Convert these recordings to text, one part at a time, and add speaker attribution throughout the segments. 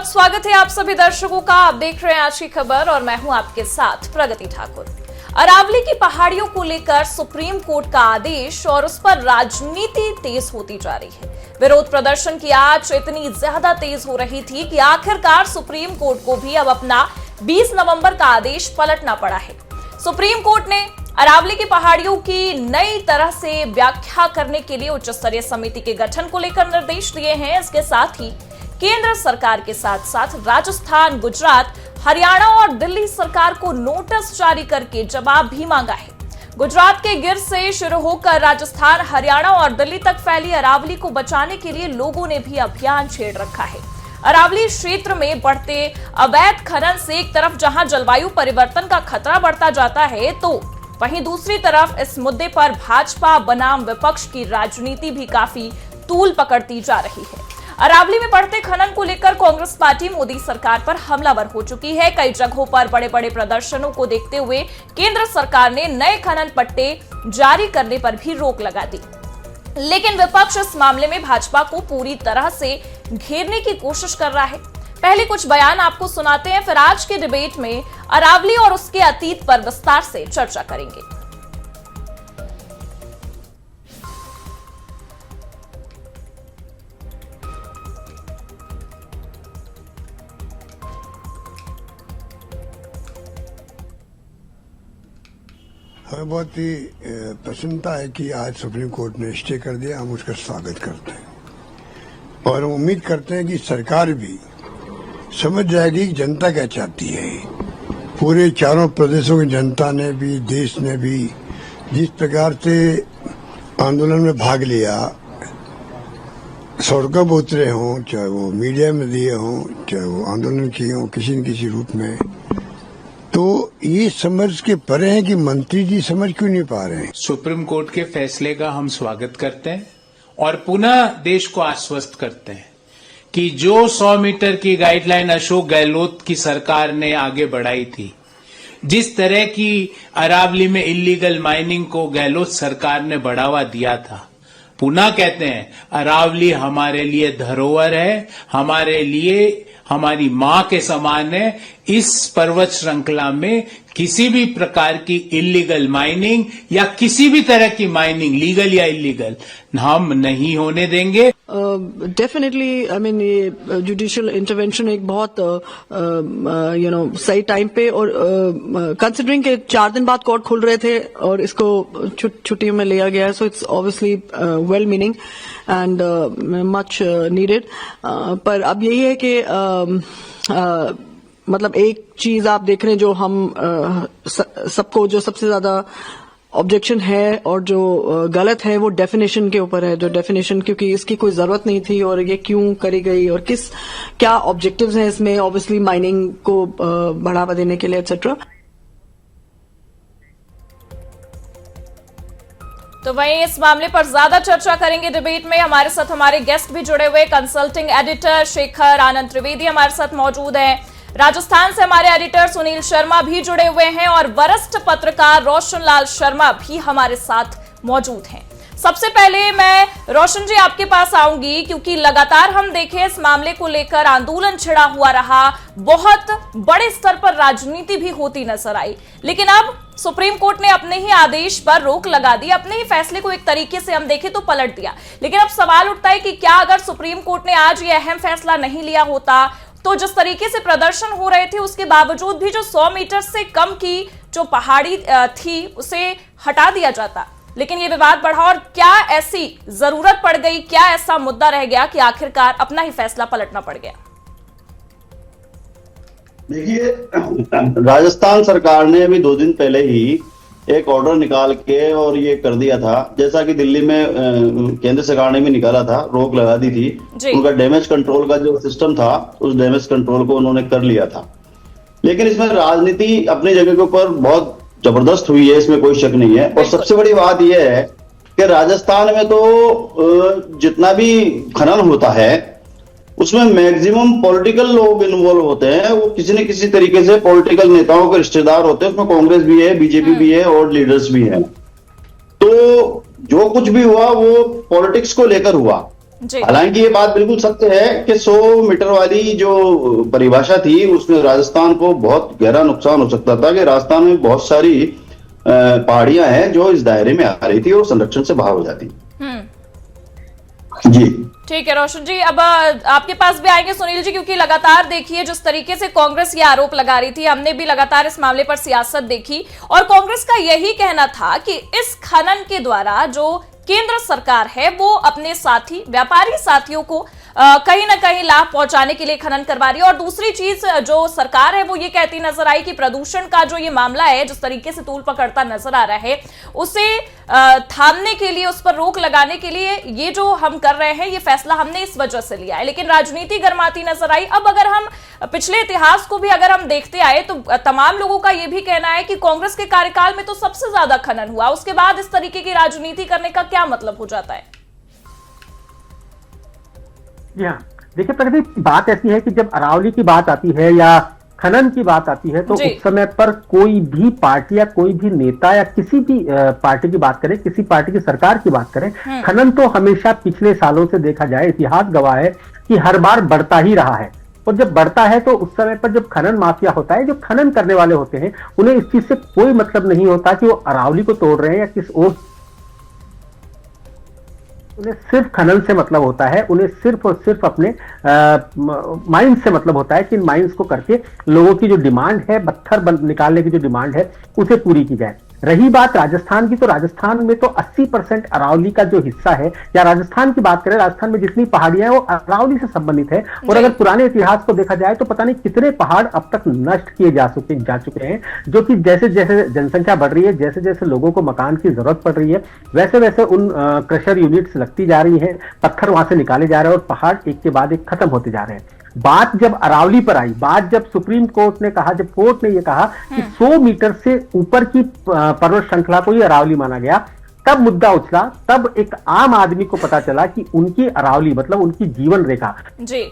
Speaker 1: बहुत स्वागत है आप सभी दर्शकों का। आप देख रहे हैं आज की खबर और मैं हूं आपके साथ प्रगति ठाकुर। अरावली की पहाड़ियों को लेकर सुप्रीम कोर्ट का आदेश और उस पर राजनीति तेज होती जा रही है। विरोध प्रदर्शन की आंच इतनी ज्यादा तेज हो रही थी कि आखिरकार सुप्रीम कोर्ट को भी अब अपना 20 नवंबर का आदेश पलटना पड़ा है। सुप्रीम कोर्ट ने अरावली की पहाड़ियों की नई तरह से व्याख्या करने के लिए उच्च स्तरीय समिति के गठन को लेकर निर्देश दिए हैं। इसके साथ ही केंद्र सरकार के साथ साथ राजस्थान, गुजरात, हरियाणा और दिल्ली सरकार को नोटिस जारी करके जवाब भी मांगा है। गुजरात के गिर से शुरू होकर राजस्थान, हरियाणा और दिल्ली तक फैली अरावली को बचाने के लिए लोगों ने भी अभियान छेड़ रखा है। अरावली क्षेत्र में बढ़ते अवैध खनन से एक तरफ जहां जलवायु परिवर्तन का खतरा बढ़ता जाता है, तो वहीं दूसरी तरफ इस मुद्दे पर भाजपा बनाम विपक्ष की राजनीति भी काफी तूल पकड़ती जा रही है। अरावली में बढ़ते खनन को लेकर कांग्रेस पार्टी मोदी सरकार पर हमलावर हो चुकी है। कई जगहों पर बड़े बड़े प्रदर्शनों को देखते हुए केंद्र सरकार ने नए खनन पट्टे जारी करने पर भी रोक लगा दी, लेकिन विपक्ष इस मामले में भाजपा को पूरी तरह से घेरने की कोशिश कर रहा है। पहले कुछ बयान आपको सुनाते हैं, फिर आज के डिबेट में अरावली और उसके अतीत पर विस्तार से चर्चा करेंगे।
Speaker 2: हमें बहुत ही प्रसन्नता है कि आज सुप्रीम कोर्ट ने स्टे कर दिया। हम उसका स्वागत करते हैं और उम्मीद करते हैं कि सरकार भी समझ जाएगी कि जनता क्या चाहती है। पूरे चारों प्रदेशों की जनता ने भी, देश ने भी जिस प्रकार से आंदोलन में भाग लिया, सड़कों पर उतरे हों, चाहे वो मीडिया में दिए हों, चाहे वो आंदोलन किए हों किसी न किसी रूप में, तो ये समझ के परे हैं कि मंत्री जी समझ क्यों नहीं पा रहे हैं।
Speaker 3: सुप्रीम कोर्ट के फैसले का हम स्वागत करते हैं और पुनः देश को आश्वस्त करते हैं कि जो 100 मीटर की गाइडलाइन अशोक गहलोत की सरकार ने आगे बढ़ाई थी, जिस तरह की अरावली में इलीगल माइनिंग को गहलोत सरकार ने बढ़ावा दिया था, पुनः कहते हैं अरावली हमारे लिए धरोहर है, हमारे लिए हमारी मां के समान है। इस पर्वत श्रृंखला में किसी भी प्रकार की इलीगल माइनिंग या किसी भी तरह की माइनिंग, लीगल या इलीगल, हम नहीं होने देंगे।
Speaker 4: डेफिनेटली आई मीन ये जुडिशियल इंटरवेंशन एक बहुत सही टाइम पे और कंसिडरिंग के 4 दिन बाद कोर्ट खुल रहे थे और इसको छुट्टियों में लिया गया है, so it's obviously well meaning and much needed. पर अब यही है कि मतलब एक चीज आप देख रहे हैं जो हम सबको जो सबसे ज्यादा ऑब्जेक्शन है और जो गलत है वो डेफिनेशन के ऊपर है। जो डेफिनेशन, क्योंकि इसकी कोई जरूरत नहीं थी और ये क्यों करी गई और क्या ऑब्जेक्टिव्स हैं इसमें, ऑब्वियसली माइनिंग को बढ़ावा देने के लिए एटसेट्रा।
Speaker 1: तो वहीं इस मामले पर ज्यादा चर्चा करेंगे डिबेट में। हमारे साथ हमारे गेस्ट भी जुड़े हुए, कंसल्टिंग एडिटर शेखर आनंद त्रिवेदी हमारे साथ मौजूद हैं, राजस्थान से हमारे एडिटर सुनील शर्मा भी जुड़े हुए हैं और वरिष्ठ पत्रकार रोशन लाल शर्मा भी हमारे साथ मौजूद हैं। सबसे पहले मैं रोशन जी आपके पास आऊंगी, क्योंकि लगातार हम देखें इस मामले को लेकर आंदोलन छिड़ा हुआ रहा, बहुत बड़े स्तर पर राजनीति भी होती नजर आई, लेकिन अब सुप्रीम कोर्ट ने अपने ही आदेश पर रोक लगा दी, अपने ही फैसले को एक तरीके से हम देखें तो पलट दिया। लेकिन अब सवाल उठता है कि क्या अगर सुप्रीम कोर्ट ने आज ये अहम फैसला नहीं लिया होता तो जिस तरीके से प्रदर्शन हो रहे थे उसके बावजूद भी जो 100 मीटर से कम की जो पहाड़ी थी उसे हटा दिया जाता, लेकिन ये विवाद बढ़ा। और क्या ऐसी जरूरत पड़ गई, क्या ऐसा मुद्दा रह गया कि आखिरकार अपना ही फैसला पलटना पड़ गया?
Speaker 5: देखिए, राजस्थान सरकार ने अभी 2 दिन पहले ही एक ऑर्डर निकाल के और ये कर दिया था, जैसा कि दिल्ली में केंद्र सरकार ने भी निकाला था, रोक लगा दी थी। उनका डैमेज कंट्रोल का जो सिस्टम था उस डैमेज कंट्रोल को उन्होंने कर लिया था। लेकिन इसमें राजनीति अपनी जगह के ऊपर बहुत जबरदस्त हुई है, इसमें कोई शक नहीं है। और सबसे बड़ी बात यह है कि राजस्थान में तो जितना भी खनन होता है उसमें मैक्सिमम पॉलिटिकल लोग इन्वॉल्व होते हैं, वो किसी न किसी तरीके से पॉलिटिकल नेताओं के रिश्तेदार होते हैं। उसमें कांग्रेस भी है, बीजेपी भी है और लीडर्स भी हैं। तो जो कुछ भी हुआ वो पॉलिटिक्स को लेकर हुआ
Speaker 1: जी।
Speaker 5: हालांकि ये बात बिल्कुल सत्य है कि 100 मीटर वाली जो परिभाषा थी उसमें राजस्थान को बहुत गहरा नुकसान हो सकता था कि राजस्थान में बहुत सारी पहाड़ियां हैं जो इस दायरे में आ रही थी और संरक्षण से बाहर हो जाती। जी
Speaker 1: ठीक है रोशन जी, अब आपके पास भी आएंगे सुनील जी, क्योंकि लगातार देखिए जिस तरीके से कांग्रेस ये आरोप लगा रही थी, हमने भी लगातार इस मामले पर सियासत देखी और कांग्रेस का यही कहना था कि इस खनन के द्वारा जो केंद्र सरकार है वो अपने साथी व्यापारी साथियों को कहीं ना कहीं लाभ पहुंचाने के लिए खनन करवा रही है। और दूसरी चीज जो सरकार है वो ये कहती नजर आई कि प्रदूषण का जो ये मामला है, जिस तरीके से तूल पकड़ता नजर आ रहा है, उसे थामने के लिए, उस पर रोक लगाने के लिए ये जो हम कर रहे हैं, ये फैसला हमने इस वजह से लिया है। लेकिन राजनीति गर्माती नजर आई। अब अगर हम पिछले इतिहास को भी अगर हम देखते आए तो तमाम लोगों का यह भी कहना है कि कांग्रेस के कार्यकाल में तो सबसे ज्यादा खनन हुआ, उसके बाद इस तरीके की राजनीति करने का क्या मतलब हो जाता है?
Speaker 6: जी हाँ, देखिए प्रगति, बात ऐसी है कि जब अरावली की बात आती है या खनन की बात आती है तो उस समय पर कोई भी पार्टी या कोई भी नेता या किसी भी पार्टी की बात करें, किसी पार्टी की सरकार की बात करें, खनन तो हमेशा पिछले सालों से देखा जाए, इतिहास गवाह है कि हर बार बढ़ता ही रहा है। और जब बढ़ता है तो उस समय पर जब खनन माफिया होता है, जो खनन करने वाले होते हैं, उन्हें इस चीज से कोई मतलब नहीं होता कि वो अरावली को तोड़ रहे हैं या किस ओर, उन्हें सिर्फ खनन से मतलब होता है, उन्हें सिर्फ और सिर्फ अपने माइंस से मतलब होता है कि इन माइंस को करके लोगों की जो डिमांड है, पत्थर निकालने की जो डिमांड है, उसे पूरी की जाए। रही बात राजस्थान की, तो राजस्थान में तो 80% अरावली का जो हिस्सा है, या राजस्थान की बात करें, राजस्थान में जितनी पहाड़ियां हैं वो अरावली से संबंधित है। और अगर पुराने इतिहास को देखा जाए तो पता नहीं कितने पहाड़ अब तक नष्ट किए जा चुके हैं, जो कि जैसे जैसे जनसंख्या बढ़ रही है, जैसे जैसे लोगों को मकान की जरूरत पड़ रही है, वैसे वैसे उन क्रशर यूनिट्स लगती जा रही है, पत्थर वहां से निकाले जा रहे हैं और पहाड़ एक के बाद एक खत्म होते जा रहे हैं। बात जब अरावली पर आई, बात जब सुप्रीम कोर्ट ने कहा, जब कोर्ट ने यह कहा कि 100 मीटर से ऊपर की पर्वत श्रृंखला को ही अरावली माना गया, तब मुद्दा उछला। तब एक आम आदमी को पता चला कि उनकी अरावली मतलब उनकी जीवन रेखा
Speaker 1: जी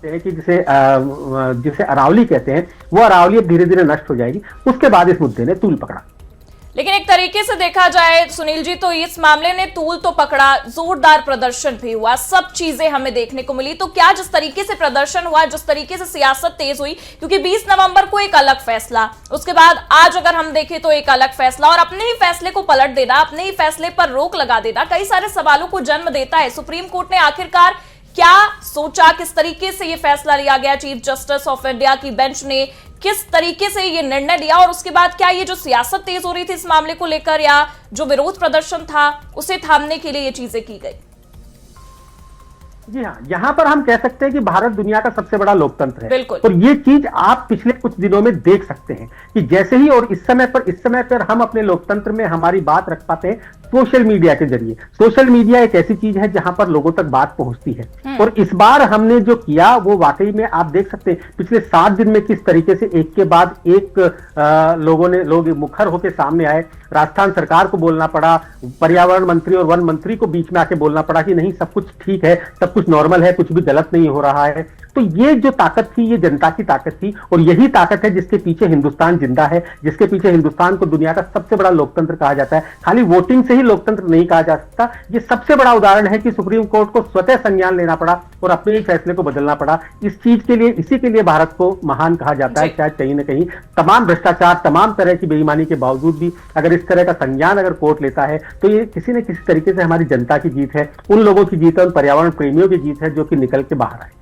Speaker 6: कि जिसे अरावली कहते हैं, वो अरावली अब धीरे धीरे नष्ट हो जाएगी। उसके बाद इस मुद्दे ने तूल पकड़ा।
Speaker 1: लेकिन एक तरीके से देखा जाए सुनील जी तो इस मामले ने तूल तो पकड़ा, जोरदार प्रदर्शन भी हुआ, सब चीजें हमें देखने को मिली। तो क्या जिस तरीके से प्रदर्शन हुआ, जिस तरीके से सियासत तेज हुई, क्योंकि 20 नवंबर को एक अलग फैसला, उसके बाद आज अगर हम देखें तो एक अलग फैसला, और अपने ही फैसले को पलट देना, अपने ही फैसले पर रोक लगा देना, कई सारे सवालों को जन्म देता है। सुप्रीम कोर्ट ने आखिरकार क्या सोचा, किस तरीके से यह फैसला लिया गया, चीफ जस्टिस ऑफ इंडिया की बेंच ने किस तरीके से ये निर्णय लिया, और उसके बाद क्या ये जो सियासत तेज हो रही थी इस मामले को लेकर या जो विरोध प्रदर्शन था उसे थामने के लिए ये चीजें की गई?
Speaker 6: जी हाँ, यहां पर हम कह सकते हैं कि भारत दुनिया का सबसे बड़ा लोकतंत्र है।
Speaker 1: बिल्कुल।
Speaker 6: और ये चीज आप पिछले कुछ दिनों में देख सकते हैं कि जैसे ही, और इस समय पर हम अपने लोकतंत्र में हमारी बात रख पाते हैं सोशल मीडिया के जरिए। सोशल मीडिया एक ऐसी चीज है जहां पर लोगों तक बात पहुंचती है। और इस बार हमने जो किया वो वाकई में आप देख सकते हैं पिछले 7 दिन में किस तरीके से एक के बाद एक लोग मुखर होकर सामने आए। राजस्थान सरकार को बोलना पड़ा, पर्यावरण मंत्री और वन मंत्री को बीच में आके बोलना पड़ा कि नहीं, सब कुछ ठीक है, सब कुछ नॉर्मल है, कुछ भी गलत नहीं हो रहा है। तो ये जो ताकत थी, ये जनता की ताकत थी, और यही ताकत है जिसके पीछे हिंदुस्तान जिंदा है, जिसके पीछे हिंदुस्तान को दुनिया का सबसे बड़ा लोकतंत्र कहा जाता है। खाली वोटिंग से ही लोकतंत्र नहीं कहा जा सकता। ये सबसे बड़ा उदाहरण है कि सुप्रीम कोर्ट को स्वतः संज्ञान लेना पड़ा और अपने ही फैसले को बदलना पड़ा। इस चीज के लिए, इसी के लिए भारत को महान कहा जाता है। शायद कहीं ना कहीं तमाम भ्रष्टाचार, तमाम तरह की बेईमानी के बावजूद भी अगर इस तरह का संज्ञान अगर कोर्ट लेता है तो ये किसी न किसी तरीके से हमारी जनता की जीत है, उन लोगों की जीत है, उन पर्यावरण प्रेमियों की जीत है जो कि निकल के बाहर आए।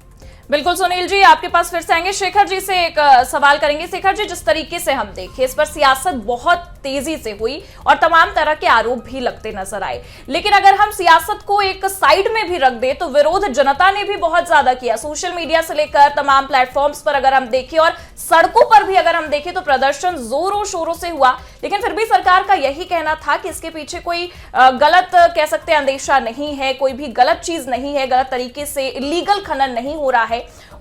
Speaker 1: बिल्कुल सुनील जी, आपके पास फिर से आएंगे। शेखर जी से एक सवाल करेंगे। शेखर जी, जिस तरीके से हम देखें इस पर सियासत बहुत तेजी से हुई और तमाम तरह के आरोप भी लगते नजर आए, लेकिन अगर हम सियासत को एक साइड में भी रख दे तो विरोध जनता ने भी बहुत ज्यादा किया। सोशल मीडिया से लेकर तमाम प्लेटफॉर्म्स पर अगर हम देखें और सड़कों पर भी अगर हम देखें तो प्रदर्शन जोरों शोरों से हुआ, लेकिन फिर भी सरकार का यही कहना था कि इसके पीछे कोई गलत कह सकते हैं अंदेशा नहीं है, कोई भी गलत चीज नहीं है, गलत तरीके से इलीगल खनन नहीं हो रहा है।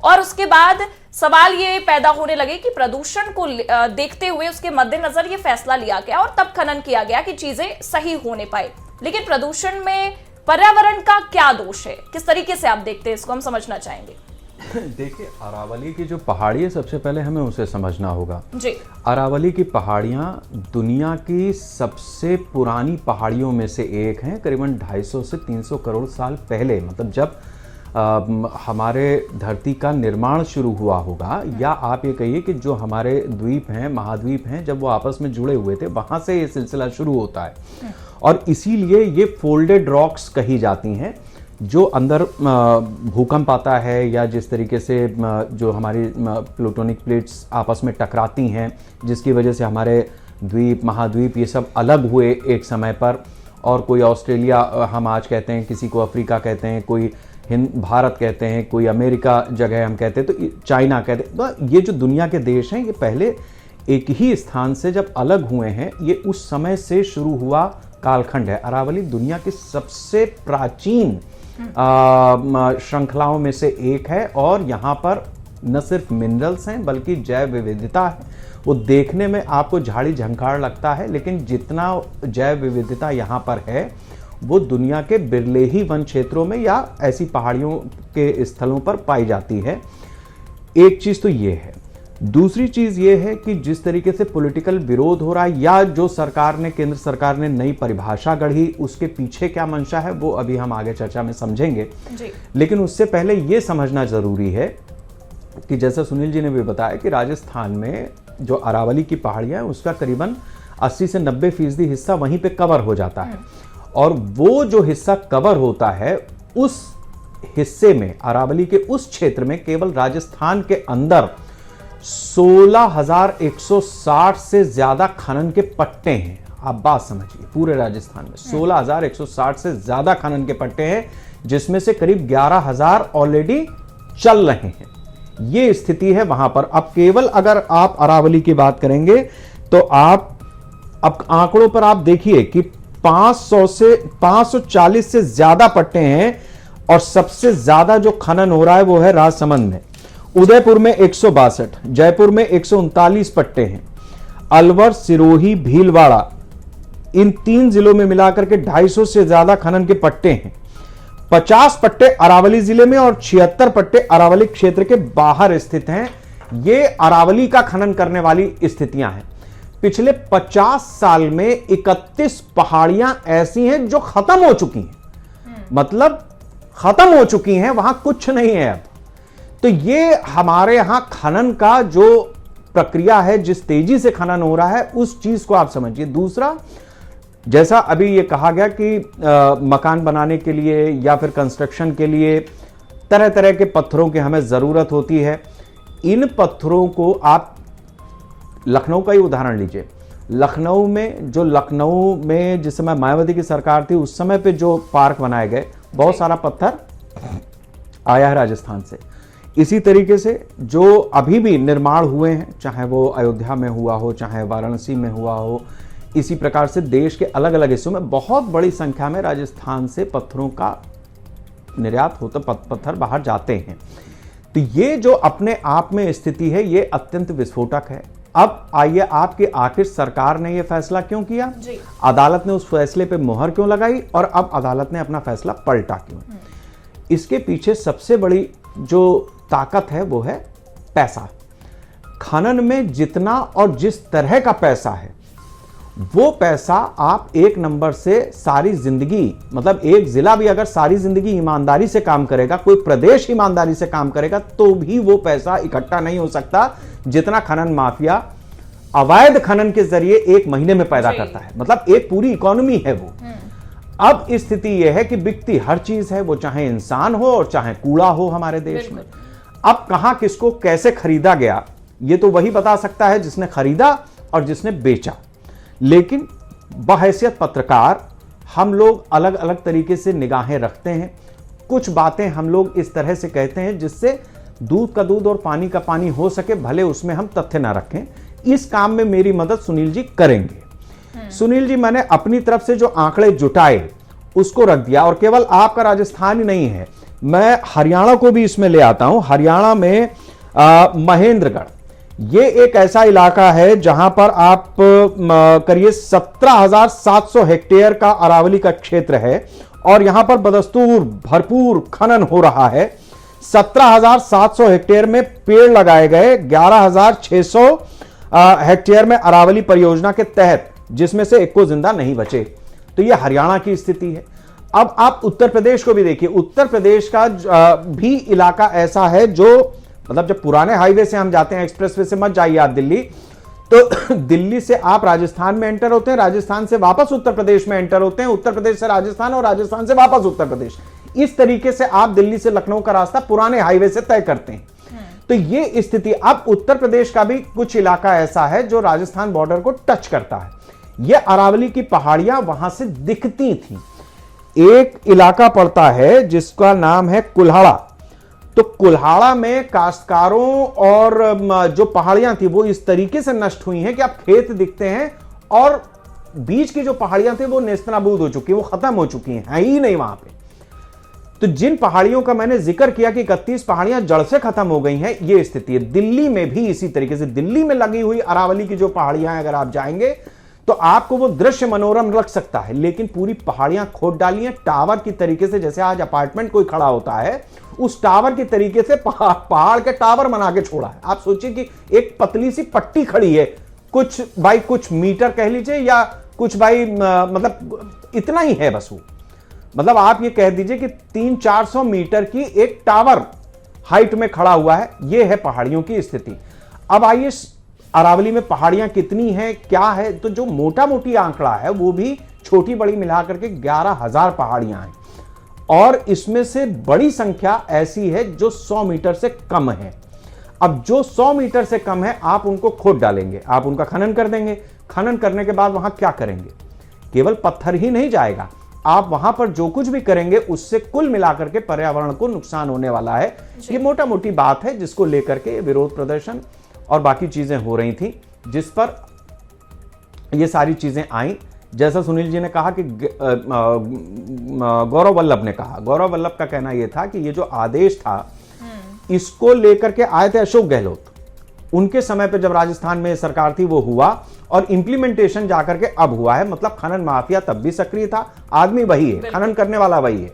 Speaker 1: और उसके बाद सवाल ये पैदा होने लगे कि प्रदूषण को देखते हुए उसके मद्देनजर ये फैसला लिया गया और तब खनन किया गया कि चीजें सही होने पाए। लेकिन प्रदूषण में पर्यावरण का क्या दोष है, किस तरीके से आप देखते हैं इसको, हम समझना चाहेंगे।
Speaker 7: देखिए, अरावली की जो पहाड़ी है, सबसे पहले हमें उसे समझना होगा।
Speaker 1: जी।
Speaker 7: अरावली की पहाड़ियाँ दुनिया की सबसे पुरानी पहाड़ियों में से एक हैं। करीबन 250 से 300 करोड़ साल पहले, मतलब जब हमारे धरती का निर्माण शुरू हुआ होगा, या आप ये कहिए कि जो हमारे द्वीप हैं, महाद्वीप हैं, जब वो आपस में जुड़े हुए थे, वहाँ से ये सिलसिला शुरू होता है। और इसीलिए ये फोल्डेड रॉक्स कही जाती हैं, जो अंदर भूकंप आता है या जिस तरीके से जो हमारी प्लूटोनिक प्लेट्स आपस में टकराती हैं, जिसकी वजह से हमारे द्वीप, महाद्वीप ये सब अलग हुए एक समय पर। और कोई ऑस्ट्रेलिया हम आज कहते हैं, किसी को अफ्रीका कहते हैं, कोई भारत कहते हैं, कोई अमेरिका जगह हम कहते हैं, तो चाइना कहते हैं। तो ये जो दुनिया के देश हैं, ये पहले एक ही स्थान से जब अलग हुए हैं, ये उस समय से शुरू हुआ कालखंड है। अरावली दुनिया की सबसे प्राचीन श्रृंखलाओं में से एक है, और यहाँ पर न सिर्फ मिनरल्स हैं बल्कि जैव विविधता है। वो देखने में आपको झाड़ी झंखाड़ लगता है, लेकिन जितना जैव विविधता यहाँ पर है वो दुनिया के बिरले ही वन क्षेत्रों में या ऐसी पहाड़ियों के स्थलों पर पाई जाती है। एक चीज़ तो ये है। दूसरी चीज़ ये है कि जिस तरीके से पॉलिटिकल विरोध हो रहा है, या जो सरकार ने, केंद्र सरकार ने नई परिभाषा गढ़ी, उसके पीछे क्या मंशा है वो अभी हम आगे चर्चा में समझेंगे जी। लेकिन उससे पहले ये समझना ज़रूरी है कि जैसा सुनील जी ने भी बताया कि राजस्थान में जो अरावली की पहाड़ियाँ हैं, उसका करीबन 80 से 90% हिस्सा वहीं पे कवर हो जाता है। और वो जो हिस्सा कवर होता है, उस हिस्से में, अरावली के उस क्षेत्र में, केवल राजस्थान के अंदर 16,160 से ज्यादा खनन के पट्टे हैं। आप बात समझिए, पूरे राजस्थान में 16,160 से ज्यादा खनन के पट्टे हैं, जिसमें से करीब 11,000 ऑलरेडी चल रहे हैं। ये स्थिति है वहां पर। अब केवल अगर आप अरावली की बात करेंगे तो आप अब आंकड़ों पर आप देखिए कि 540 से ज्यादा पट्टे हैं, और सबसे ज्यादा जो खनन हो रहा है वो है राजसमंद में। उदयपुर में 162, जयपुर में 139 पट्टे हैं। अलवर, सिरोही, भीलवाड़ा, इन 3 जिलों में मिलाकर के 250 से ज्यादा खनन के पट्टे हैं। 50 पट्टे अरावली जिले में और 76 पट्टे अरावली क्षेत्र के बाहर स्थित हैं। ये अरावली का खनन करने वाली स्थितियां हैं। पिछले 50 साल में 31 पहाड़ियां ऐसी हैं जो खत्म हो चुकी हैं, मतलब खत्म हो चुकी हैं, वहां कुछ नहीं है अब। तो ये हमारे यहां खनन का जो प्रक्रिया है, जिस तेजी से खनन हो रहा है, उस चीज को आप समझिए। दूसरा, जैसा अभी ये कहा गया कि मकान बनाने के लिए या फिर कंस्ट्रक्शन के लिए तरह तरह के पत्थरों की हमें जरूरत होती है। इन पत्थरों को आप लखनऊ का ही उदाहरण लीजिए। लखनऊ में जिस समय मायावती की सरकार थी, उस समय पे जो पार्क बनाए गए, बहुत सारा पत्थर आया है राजस्थान से। इसी तरीके से जो अभी भी निर्माण हुए हैं, चाहे वो अयोध्या में हुआ हो, चाहे वाराणसी में हुआ हो, इसी प्रकार से देश के अलग अलग हिस्सों में बहुत बड़ी संख्या में राजस्थान से पत्थरों का निर्यात होता, पत्थर बाहर जाते हैं। तो ये जो अपने आप में स्थिति है, ये अत्यंत विस्फोटक है। अब आइए, आपकी आखिर सरकार ने यह फैसला क्यों किया, अदालत ने उस फैसले पे मोहर क्यों लगाई, और अब अदालत ने अपना फैसला पलटा क्यों? इसके पीछे सबसे बड़ी जो ताकत है वो है पैसा। खनन में जितना और जिस तरह का पैसा है, वो पैसा आप एक नंबर से सारी जिंदगी, मतलब एक जिला भी अगर सारी जिंदगी ईमानदारी से काम करेगा, कोई प्रदेश ईमानदारी से काम करेगा, तो भी वो पैसा इकट्ठा नहीं हो सकता जितना खनन माफिया अवैध खनन के जरिए एक महीने में पैदा करता है। मतलब एक पूरी इकोनॉमी है वो। अब स्थिति यह है कि बिकती हर चीज है, वो चाहे इंसान हो और चाहे कूड़ा हो हमारे देश में। अब कहां किसको कैसे खरीदा गया, ये तो वही बता सकता है जिसने खरीदा और जिसने बेचा। लेकिन बहैसियत पत्रकार हम लोग अलग अलग तरीके से निगाहें रखते हैं। कुछ बातें हम लोग इस तरह से कहते हैं जिससे दूध का दूध और पानी का पानी हो सके, भले उसमें हम तथ्य ना रखें। इस काम में मेरी मदद सुनील जी करेंगे। सुनील जी, मैंने अपनी तरफ से जो आंकड़े जुटाए उसको रख दिया, और केवल आपका राजस्थान ही नहीं है, मैं हरियाणा को भी इसमें ले आता हूं। हरियाणा में महेंद्रगढ़, ये एक ऐसा इलाका है जहां पर आप करिए 17,700 हेक्टेयर का अरावली का क्षेत्र है, और यहां पर बदस्तूर भरपूर खनन हो रहा है। 17,700 हेक्टेयर में पेड़ लगाए गए, 11,600 हेक्टेयर में अरावली परियोजना के तहत, जिसमें से एक को जिंदा नहीं बचे। तो यह हरियाणा की स्थिति है। अब आप उत्तर प्रदेश को भी देखिए। उत्तर प्रदेश का भी इलाका ऐसा है जो, मतलब जब पुराने हाईवे से हम जाते हैं, एक्सप्रेसवे से मत जाइए आप दिल्ली, तो दिल्ली से आप राजस्थान में एंटर होते हैं, राजस्थान से वापस उत्तर प्रदेश में एंटर होते हैं, उत्तर प्रदेश से राजस्थान और राजस्थान से वापस उत्तर प्रदेश। इस तरीके से आप दिल्ली से लखनऊ का रास्ता पुराने हाईवे से तय करते हैं। तो ये स्थिति, अब उत्तर प्रदेश का भी कुछ इलाका ऐसा है जो राजस्थान बॉर्डर को टच करता है। ये अरावली की पहाड़ियां वहां से दिखती थी। एक इलाका पड़ता है जिसका नाम है कुल्हाड़ा। तो कुल्हाड़ा में काश्तकारों और जो पहाड़ियां थी वो इस तरीके से नष्ट हुई हैं कि अब खेत दिखते हैं और बीच की जो पहाड़ियां थी वो नेस्तनाबूद हो चुकी है, वो खत्म हो चुकी हैं, है ही नहीं वहां पे। तो जिन पहाड़ियों का मैंने जिक्र किया कि 31 पहाड़ियां जड़ से खत्म हो गई हैं, ये स्थिति है। दिल्ली में भी इसी तरीके से, दिल्ली में लगी हुई अरावली की जो पहाड़ियां हैं, अगर आप जाएंगे तो आपको वो दृश्य मनोरम लग सकता है, लेकिन पूरी पहाड़ियां खोद डाली हैं टावर की तरीके से। जैसे आज अपार्टमेंट कोई खड़ा होता है, उस टावर की तरीके से पहाड़ के टावर बना के छोड़ा है। आप सोचिए कि एक पतली सी पट्टी खड़ी है, कुछ बाई कुछ मीटर कह लीजिए, या कुछ बाई मतलब इतना ही है बस वो। मतलब आप ये कह दीजिए कि 300-400 मीटर की एक टावर हाइट में खड़ा हुआ है। ये है पहाड़ियों की स्थिति। अब आइए अरावली में पहाड़ियां कितनी हैं, क्या है, तो जो मोटा मोटी आंकड़ा है वो भी छोटी बड़ी मिलाकर के 11,000 पहाड़ियां हैं, और इसमें से बड़ी संख्या ऐसी है जो 100 मीटर से कम है। अब जो 100 मीटर से कम है, आप उनको खोद डालेंगे, आप उनका खनन कर देंगे। खनन करने के बाद वहां क्या करेंगे? केवल पत्थर ही नहीं जाएगा, आप वहां पर जो कुछ भी करेंगे उससे कुल मिलाकर के पर्यावरण को नुकसान होने वाला है। ये मोटा मोटी बात है जिसको लेकर के विरोध प्रदर्शन और बाकी चीजें हो रही थी, जिस पर ये सारी चीजें आई। जैसा सुनील जी ने कहा कि गौरव वल्लभ ने कहा, गौरव वल्लभ का कहना यह था कि ये जो आदेश था इसको लेकर के आए थे अशोक गहलोत। उनके समय पे जब राजस्थान में सरकार थी वो हुआ, और इंप्लीमेंटेशन जाकर के अब हुआ है। मतलब खनन माफिया तब भी सक्रिय था, आदमी वही है, खनन करने वाला वही है।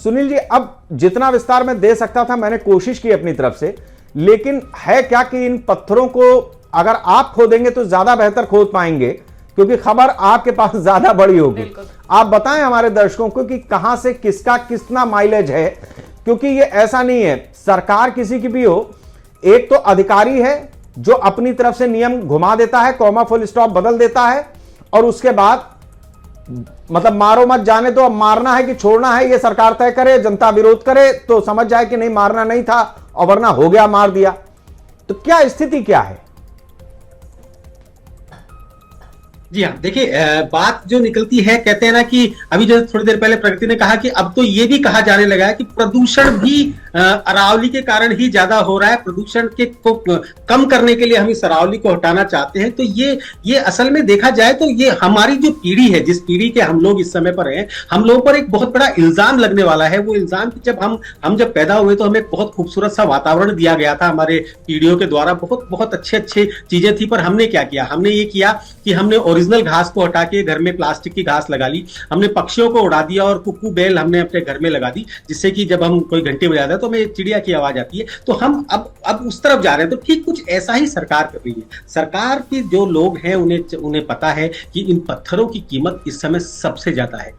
Speaker 7: सुनील जी, अब जितना विस्तार मैं दे सकता था मैंने कोशिश की अपनी तरफ से, लेकिन है क्या कि इन पत्थरों को अगर आप खोदेंगे तो ज्यादा बेहतर खोद पाएंगे, क्योंकि खबर आपके पास ज्यादा बड़ी होगी। आप बताएं हमारे दर्शकों को कि कहां से किसका कितना माइलेज है, क्योंकि ये ऐसा नहीं है सरकार किसी की भी हो, एक तो अधिकारी है जो अपनी तरफ से नियम घुमा देता है, कॉमा फुल स्टॉप बदल देता है, और उसके बाद मतलब मारो मत जाने तो अब मारना है कि छोड़ना है ये सरकार तय करे। जनता विरोध करे तो समझ जाए कि नहीं मारना नहीं था, और वरना हो गया मार दिया। तो क्या स्थिति क्या है?
Speaker 6: जी हाँ, देखिए बात जो निकलती है, कहते हैं ना कि अभी जो थोड़ी देर पहले प्रगति ने कहा कि अब तो ये भी कहा जाने लगा है कि प्रदूषण भी अरावली के कारण ही ज्यादा हो रहा है। प्रदूषण के को कम करने के लिए हम इस अरावली को हटाना चाहते हैं। तो ये असल में देखा जाए तो ये हमारी जो पीढ़ी है, जिस पीढ़ी के हम लोग इस समय पर हैं, हम लोगों पर एक बहुत बड़ा इल्जाम लगने वाला है। वो इल्जाम कि जब हम जब पैदा हुए तो हमें एक बहुत खूबसूरत सा वातावरण दिया गया था हमारे पीढ़ियों के द्वारा, बहुत बहुत अच्छे चीजें थी। पर हमने क्या किया? हमने ये किया कि हमने ओरिजिनल घास को हटा के घर में प्लास्टिक की घास लगा ली, हमने पक्षियों को उड़ा दिया और कुक्कू बेल हमने अपने घर में लगा दी, जिससे कि जब हम कोई घंटे बजाते हैं तो हमें चिड़िया की आवाज आती है। तो हम अब उस तरफ जा रहे हैं। तो ठीक कुछ ऐसा ही सरकार कर रही है। सरकार के जो लोग हैं उन्हें पता है कि इन पत्थरों की कीमत इस समय सबसे ज्यादा है।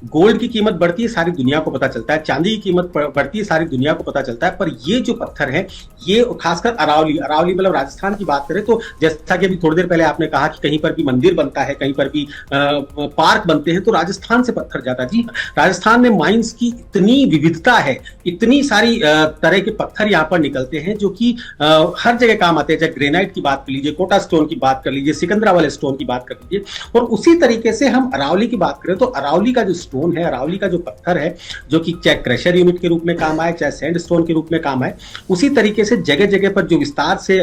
Speaker 6: गोल्ड की कीमत बढ़ती है, सारी दुनिया को पता चलता है, चांदी की कीमत बढ़ती है, सारी दुनिया को पता चलता है। पर ये जो पत्थर है, ये खासकर अरावली मतलब राजस्थान की बात करें तो जैसा कि अभी थोड़ी देर पहले आपने कहा कि कहीं पर भी मंदिर बनता है, कहीं पर भी पार्क बनते हैं, तो राजस्थान से पत्थर जाता है। जी, राजस्थान में माइंस की इतनी विविधता है, इतनी सारी तरह के पत्थर यहाँ पर निकलते हैं जो कि हर जगह काम आते हैं। चाहे ग्रेनाइट की बात कर लीजिए, कोटा स्टोन की बात कर लीजिए, सिकंदराबाद स्टोन की बात कर लीजिए। और उसी तरीके से हम अरावली की बात करें तो अरावली का जो स्टोन है, अरावली का जो पत्थर है, जो कि चाहे क्रशर यूनिट के रूप में काम आए, चाहे सैंड स्टोन के रूप में काम आए, उसी तरीके से जगह जगह पर जो विस्तार से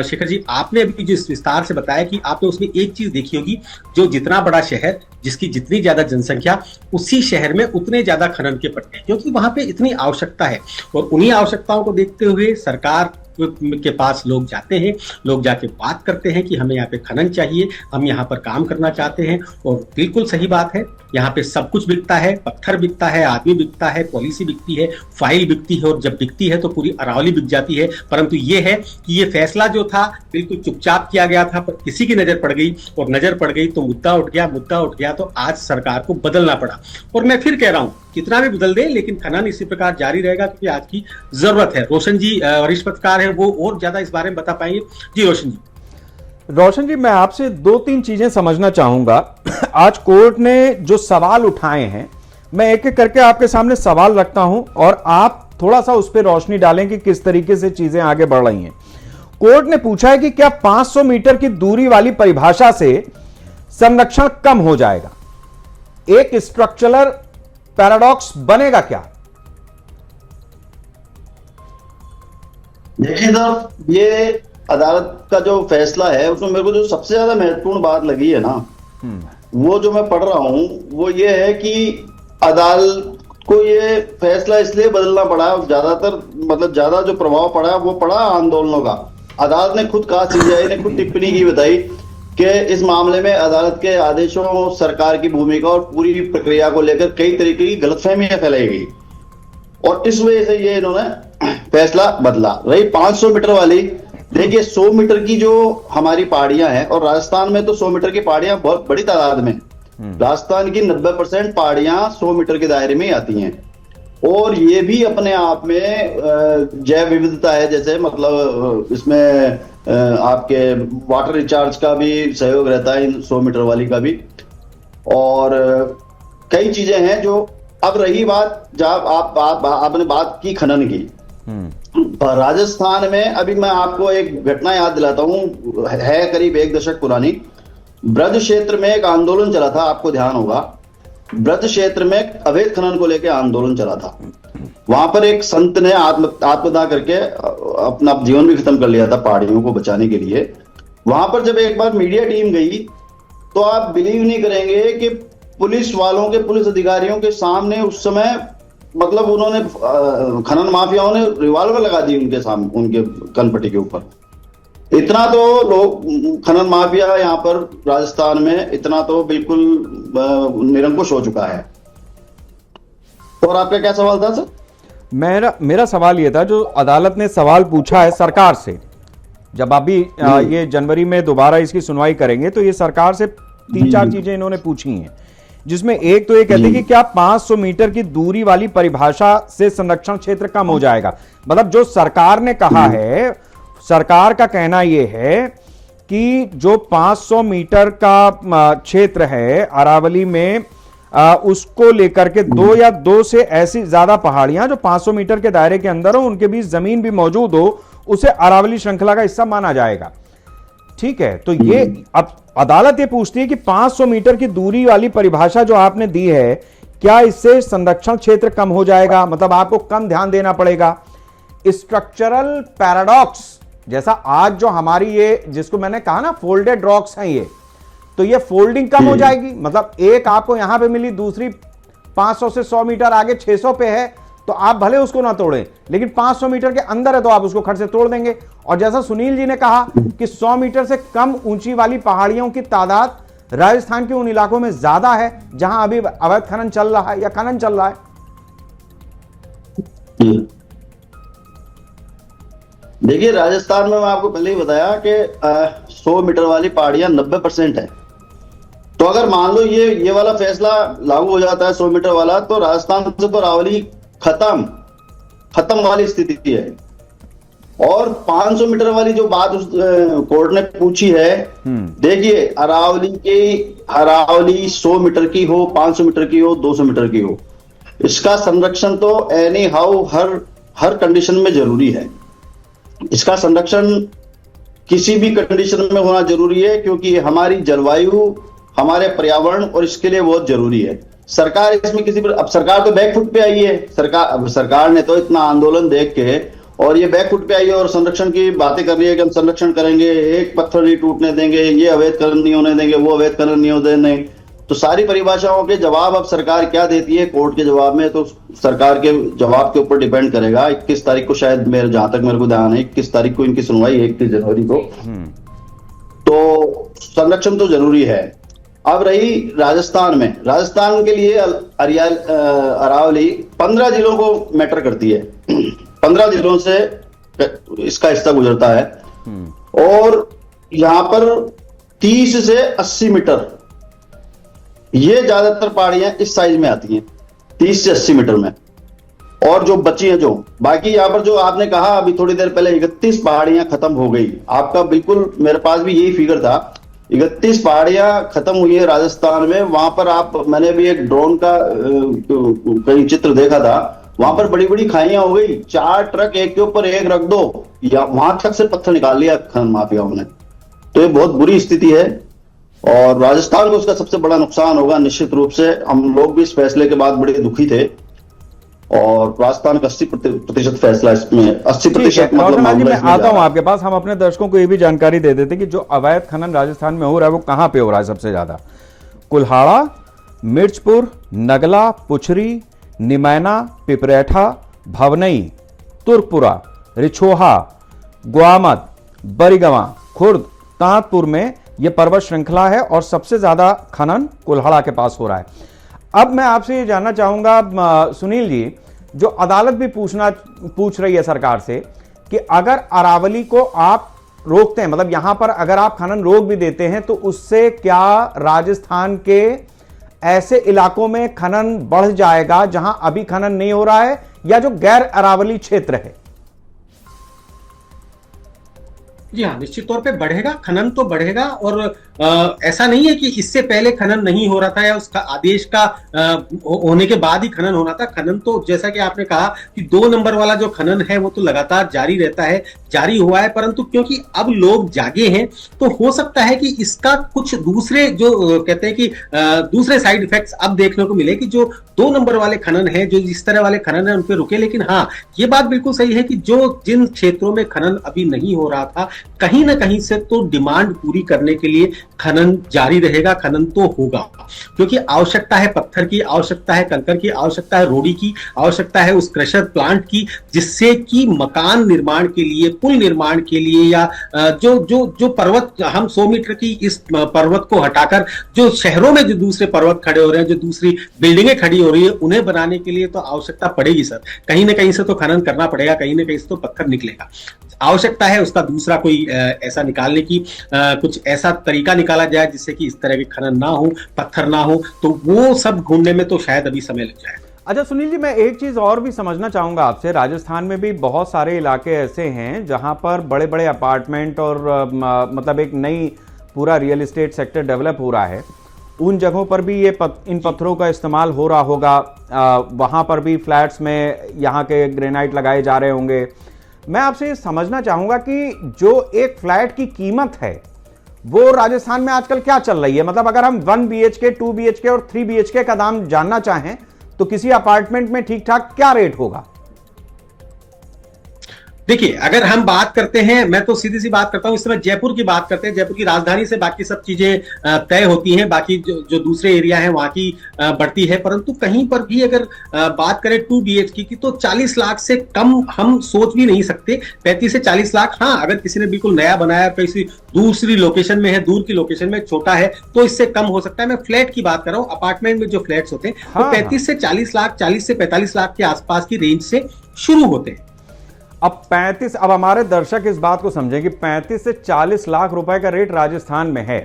Speaker 6: शेखर जी आपने अभी जो विस्तार से बताया कि आपने उसमें एक चीज देखी होगी, जो जितना बड़ा शहर, जिसकी जितनी ज्यादा जनसंख्या, उसी शहर में उतने ज्यादा खनन के पट्टे, क्योंकि वहां पे इतनी आवश्यकता है। और उन्हीं आवश्यकताओं को देखते हुए सरकार के पास लोग जाते हैं, लोग जाके बात करते हैं कि हमें यहाँ पे खनन चाहिए, हम यहाँ पर काम करना चाहते हैं। और बिल्कुल सही बात है, यहाँ पे सब कुछ बिकता है, पत्थर बिकता है, आदमी बिकता है, पॉलिसी बिकती है, फाइल बिकती है, और जब बिकती है तो पूरी अरावली बिक जाती है। परंतु ये है कि ये फैसला जो था बिल्कुल चुपचाप किया गया था, पर किसी की नजर पड़ गई, और नजर पड़ गई तो मुद्दा उठ गया तो आज सरकार को बदलना पड़ा। और मैं फिर कह रहा हूं, कितना भी बदल दे लेकिन खनन इसी प्रकार जारी रहेगा, क्योंकि आज की जरूरत है। रोशन जी वरिष्ठ पत्रकार है, वो और ज्यादा इस बारे में बता पाएंगे। जी रोशन जी,
Speaker 7: मैं आपसे 2-3 चीजें समझना चाहूंगा। आज कोर्ट ने जो सवाल उठाए हैं, मैं एक एक करके आपके सामने सवाल रखता हूं और आप थोड़ा सा उस पर रोशनी डालें कि किस तरीके से चीजें आगे बढ़ रही हैं। कोर्ट ने पूछा है कि क्या 500 मीटर की दूरी वाली परिभाषा से संरक्षण कम हो जाएगा? एक स्ट्रक्चरल पैराडॉक्स बनेगा क्या?
Speaker 5: देखिए साहब, ये अदालत का जो फैसला है उसमें मेरे को जो सबसे ज्यादा महत्वपूर्ण बात लगी है ना, वो जो मैं पढ़ रहा हूं वो ये है कि अदालत को ये फैसला इसलिए बदलना पड़ा, ज्यादातर मतलब ज्यादा जो प्रभाव पड़ा वो पड़ा आंदोलनों का। अदालत ने खुद कहा, सीबीआई ने खुद टिप्पणी की बताई कि इस मामले में अदालत के आदेशों, सरकार की भूमिका और पूरी प्रक्रिया को लेकर कई तरीके की गलतफहमियां फैलाई गई, और इस वजह से ये इन्होंने फैसला बदला। रही 500 मीटर वाली, देखिए 100 मीटर की जो हमारी पहाड़ियां हैं, और राजस्थान में तो 100 मीटर की पहाड़ियां बहुत बड़ी तादाद में, राजस्थान की 90% पहाड़ियां 100 मीटर के दायरे में ही आती हैं, और ये भी अपने आप में जैव विविधता है। जैसे मतलब इसमें आपके वाटर रिचार्ज का भी सहयोग रहता है, इन 100 मीटर वाली का भी, और कई चीजें हैं जो। अब रही बात, जब आपने बात की खनन की, राजस्थान में अभी मैं आपको एक घटना याद दिलाता हूं, है करीब 1 दशक पुरानी। ब्रज क्षेत्र में एक आंदोलन चला था, आपको ध्यान होगा, ब्रज क्षेत्र में अवैध खनन को लेकर आंदोलन चला था। वहां पर एक संत ने आत्मदाह करके अपना जीवन भी खत्म कर लिया था पहाड़ियों को बचाने के लिए। वहां पर जब एक बार मीडिया टीम गई तो आप बिलीव नहीं करेंगे कि पुलिस वालों के, पुलिस अधिकारियों के सामने उस समय मतलब उन्होंने खनन माफियाओं ने रिवॉल्वर लगा दी उनके सामने, उनके कनपट्टी के ऊपर। इतना तो लोग, खनन माफिया यहाँ पर राजस्थान में इतना तो बिल्कुल निरंकुश हो चुका है। और आपका क्या सवाल था सर?
Speaker 7: मेरा सवाल यह था, जो अदालत ने सवाल पूछा है सरकार से, जब अभी ये जनवरी में दोबारा इसकी सुनवाई करेंगे तो ये सरकार से 3-4 चीजें इन्होंने पूछी हैं, जिसमें एक तो ये कहते हैं कि क्या 500 मीटर की दूरी वाली परिभाषा से संरक्षण क्षेत्र कम हो जाएगा। मतलब जो सरकार ने कहा है, सरकार का कहना यह है कि जो 500 मीटर का क्षेत्र है अरावली में, उसको लेकर के 2 से ऐसी ज्यादा पहाड़ियां जो 500 मीटर के दायरे के अंदर हो, उनके बीच जमीन भी मौजूद हो, उसे अरावली श्रृंखला का हिस्सा माना जाएगा। ठीक है, तो ये अब अदालत ये पूछती है कि 500 मीटर की दूरी वाली परिभाषा जो आपने दी है, क्या इससे संरक्षण क्षेत्र कम हो जाएगा? मतलब आपको कम ध्यान देना पड़ेगा। स्ट्रक्चरल पैराडॉक्स, जैसा आज जो हमारी ये, जिसको मैंने कहा ना फोल्डेड रॉक्स हैं, ये तो ये फोल्डिंग कम हो जाएगी। मतलब एक आपको यहां पे मिली, दूसरी 500 से 100 मीटर आगे 600 पे है, तो आप भले उसको ना तोड़ें, लेकिन 500 मीटर के अंदर है तो आप उसको खट से तोड़ देंगे। और जैसा सुनील जी ने कहा कि 100 मीटर से कम ऊंची वाली पहाड़ियों की तादाद राजस्थान के उन इलाकों में ज्यादा है जहां अभी अवैध खनन चल रहा है या खनन चल रहा है।
Speaker 5: देखिए, राजस्थान में मैं आपको पहले ही बताया कि 100 मीटर वाली पहाड़ियां 90% है। तो अगर मान लो ये वाला फैसला लागू हो जाता है 100 मीटर वाला, तो राजस्थान से तो अरावली खत्म वाली स्थिति है। और 500 मीटर वाली जो बात उस कोर्ट ने पूछी है, देखिए अरावली 100 मीटर की हो, 500 मीटर की हो, 200 मीटर की हो, इसका संरक्षण तो एनी हाउ हर कंडीशन में जरूरी है। इसका संरक्षण किसी भी कंडीशन में होना जरूरी है, क्योंकि हमारी जलवायु, हमारे पर्यावरण और इसके लिए बहुत जरूरी है। सरकार इसमें अब सरकार तो बैकफुट पे आई है। सरकार ने तो इतना आंदोलन देख के और ये बैकफुट पे आई है और संरक्षण की बातें कर रही है कि हम संरक्षण करेंगे, एक पत्थर नहीं टूटने देंगे, ये अवैध खनन नहीं होने देंगे, वो अवैध खनन नहीं होने देंगे। तो सारी परिभाषाओं के जवाब अब सरकार क्या देती है कोर्ट के जवाब में, तो सरकार के जवाब के ऊपर डिपेंड करेगा। 21 तारीख को शायद जहां तक मेरे को ध्यान है 21 तारीख को इनकी सुनवाई है, 21 जनवरी को। तो संरक्षण तो जरूरी है। अब रही राजस्थान में, राजस्थान के लिए अरावली 15 जिलों को मैटर करती है। 15 जिलों से इसका हिस्सा गुजरता है और यहां पर 30 से 80 मीटर ये ज्यादातर पहाड़ियां इस साइज में आती हैं, 30 से 80 मीटर में। और जो बची हैं, जो बाकी यहां पर जो आपने कहा अभी थोड़ी देर पहले 31 पहाड़ियां खत्म हो गई, आपका बिल्कुल मेरे पास भी यही फिगर था। 31 पहाड़ियां खत्म हुई है राजस्थान में। वहां पर मैंने भी एक ड्रोन का कहीं चित्र देखा था, वहां पर बड़ी बड़ी खाइयां हो गई, 4 ट्रक एक के ऊपर एक रख दो, या वहां तक से पत्थर निकाल लिया खनन माफियाओं ने। तो ये बहुत बुरी स्थिति है और राजस्थान को उसका सबसे बड़ा नुकसान होगा निश्चित रूप से। हम लोग भी इस फैसले के बाद बड़े दुखी थे और राजस्थान का 80% फैसला इसमें 80%
Speaker 7: मतलब मैं आता हूं आपके पास। हम अपने दर्शकों को ये भी जानकारी दे देते कि जो अवैध खनन राजस्थान में हो रहा है वो कहां पे हो रहा है सबसे ज्यादा। कुल्हाड़ा, मिर्चपुर, नगला, पुछरी, निमैना, पिपरेठा, भवनई, तुर्कपुरा, रिछोहा, ग्वामद, बरीगवा, खुर्द, तांतपुर में यह पर्वत श्रृंखला है और सबसे ज्यादा खनन कुल्हाड़ा के पास हो रहा है। अब मैं आपसे ये जानना चाहूंगा सुनील जी, जो अदालत भी पूछ रही है सरकार से कि अगर अरावली को आप रोकते हैं, मतलब यहां पर अगर आप खनन रोक भी देते हैं तो उससे क्या राजस्थान के ऐसे इलाकों में खनन बढ़ जाएगा जहां अभी खनन नहीं हो रहा है, या जो गैर अरावली क्षेत्र है?
Speaker 6: जी हाँ, निश्चित तौर पे बढ़ेगा, खनन तो बढ़ेगा। और ऐसा नहीं है कि इससे पहले खनन नहीं हो रहा था या उसका आदेश का होने के बाद ही खनन होना था। खनन तो जैसा कि आपने कहा कि 2 नंबर वाला जो खनन है वो तो लगातार जारी रहता है, जारी हुआ है, परंतु क्योंकि अब लोग जागे हैं तो हो सकता है कि इसका कुछ दूसरे जो कहते हैं कि दूसरे साइड इफेक्ट्स अब देखने को मिले कि जो 2 नंबर वाले खनन है, जो इस तरह वाले खनन है उन पे रुके। लेकिन हाँ, ये बात बिल्कुल सही है कि जिन क्षेत्रों में खनन अभी नहीं हो रहा था, कहीं ना कहीं से तो डिमांड पूरी करने के लिए खनन जारी रहेगा, खनन तो होगा, क्योंकि आवश्यकता है पत्थर की, आवश्यकता है कंकर की, आवश्यकता है रोड़ी की, आवश्यकता है उस क्रशर प्लांट की, जिससे कि मकान निर्माण के लिए, पुल निर्माण के लिए, या जो पर्वत हम 100 मीटर की इस पर्वत को हटाकर जो शहरों में जो दूसरे पर्वत खड़े हो रहे हैं, जो दूसरी बिल्डिंगें खड़ी हो रही है, उन्हें बनाने के लिए तो आवश्यकता पड़ेगी सर। कहीं ना कहीं से तो खनन करना पड़ेगा, कहीं ना कहीं से तो पत्थर निकलेगा। आवश्यकता है उसका दूसरा कोई ऐसा निकालने की, कुछ ऐसा तरीका निकाला जाए जिससे कि इस तरह के खनन ना हो, पत्थर ना हो, तो वो सब ढूंढने में तो शायद अभी समय लग जाए।
Speaker 7: अच्छा सुनील जी, मैं एक चीज और भी समझना चाहूंगा आपसे। राजस्थान में भी बहुत सारे इलाके ऐसे हैं जहां पर बड़े बड़े अपार्टमेंट और मतलब एक नई पूरा रियल एस्टेट सेक्टर डेवलप हो रहा है। उन जगहों पर भी इन पत्थरों का इस्तेमाल हो रहा होगा, वहां पर भी फ्लैट्स में यहाँ के ग्रेनाइट लगाए जा रहे होंगे। मैं आपसे ये समझना चाहूंगा कि जो एक फ्लैट की कीमत है वो राजस्थान में आजकल क्या चल रही है? मतलब अगर हम 1 BHK, 2 BHK और 3 BHK का दाम जानना चाहें तो किसी अपार्टमेंट में ठीक ठाक क्या रेट होगा?
Speaker 6: देखिए, अगर हम बात करते हैं, मैं तो सीधी सी बात करता हूं, इस समय जयपुर की बात करते हैं। जयपुर की राजधानी से बाकी सब चीजें तय होती हैं, बाकी जो दूसरे एरिया हैं वहां की बढ़ती है, परंतु कहीं पर भी अगर बात करें 2 BHK की तो 40 लाख से कम हम सोच भी नहीं सकते। 35 से 40 लाख, हाँ, अगर किसी ने बिल्कुल नया बनाया, किसी दूसरी लोकेशन में है, दूर की लोकेशन में, छोटा है, तो इससे कम हो सकता है। मैं फ्लैट की बात कर रहा हूँ, अपार्टमेंट में जो फ्लैट्स होते हैं वो 35 से 40 लाख, 40 से 45 लाख के आसपास की रेंज से शुरू होते हैं।
Speaker 7: अब हमारे दर्शक इस बात को समझें कि 35 से 40 लाख रुपए का रेट राजस्थान में है।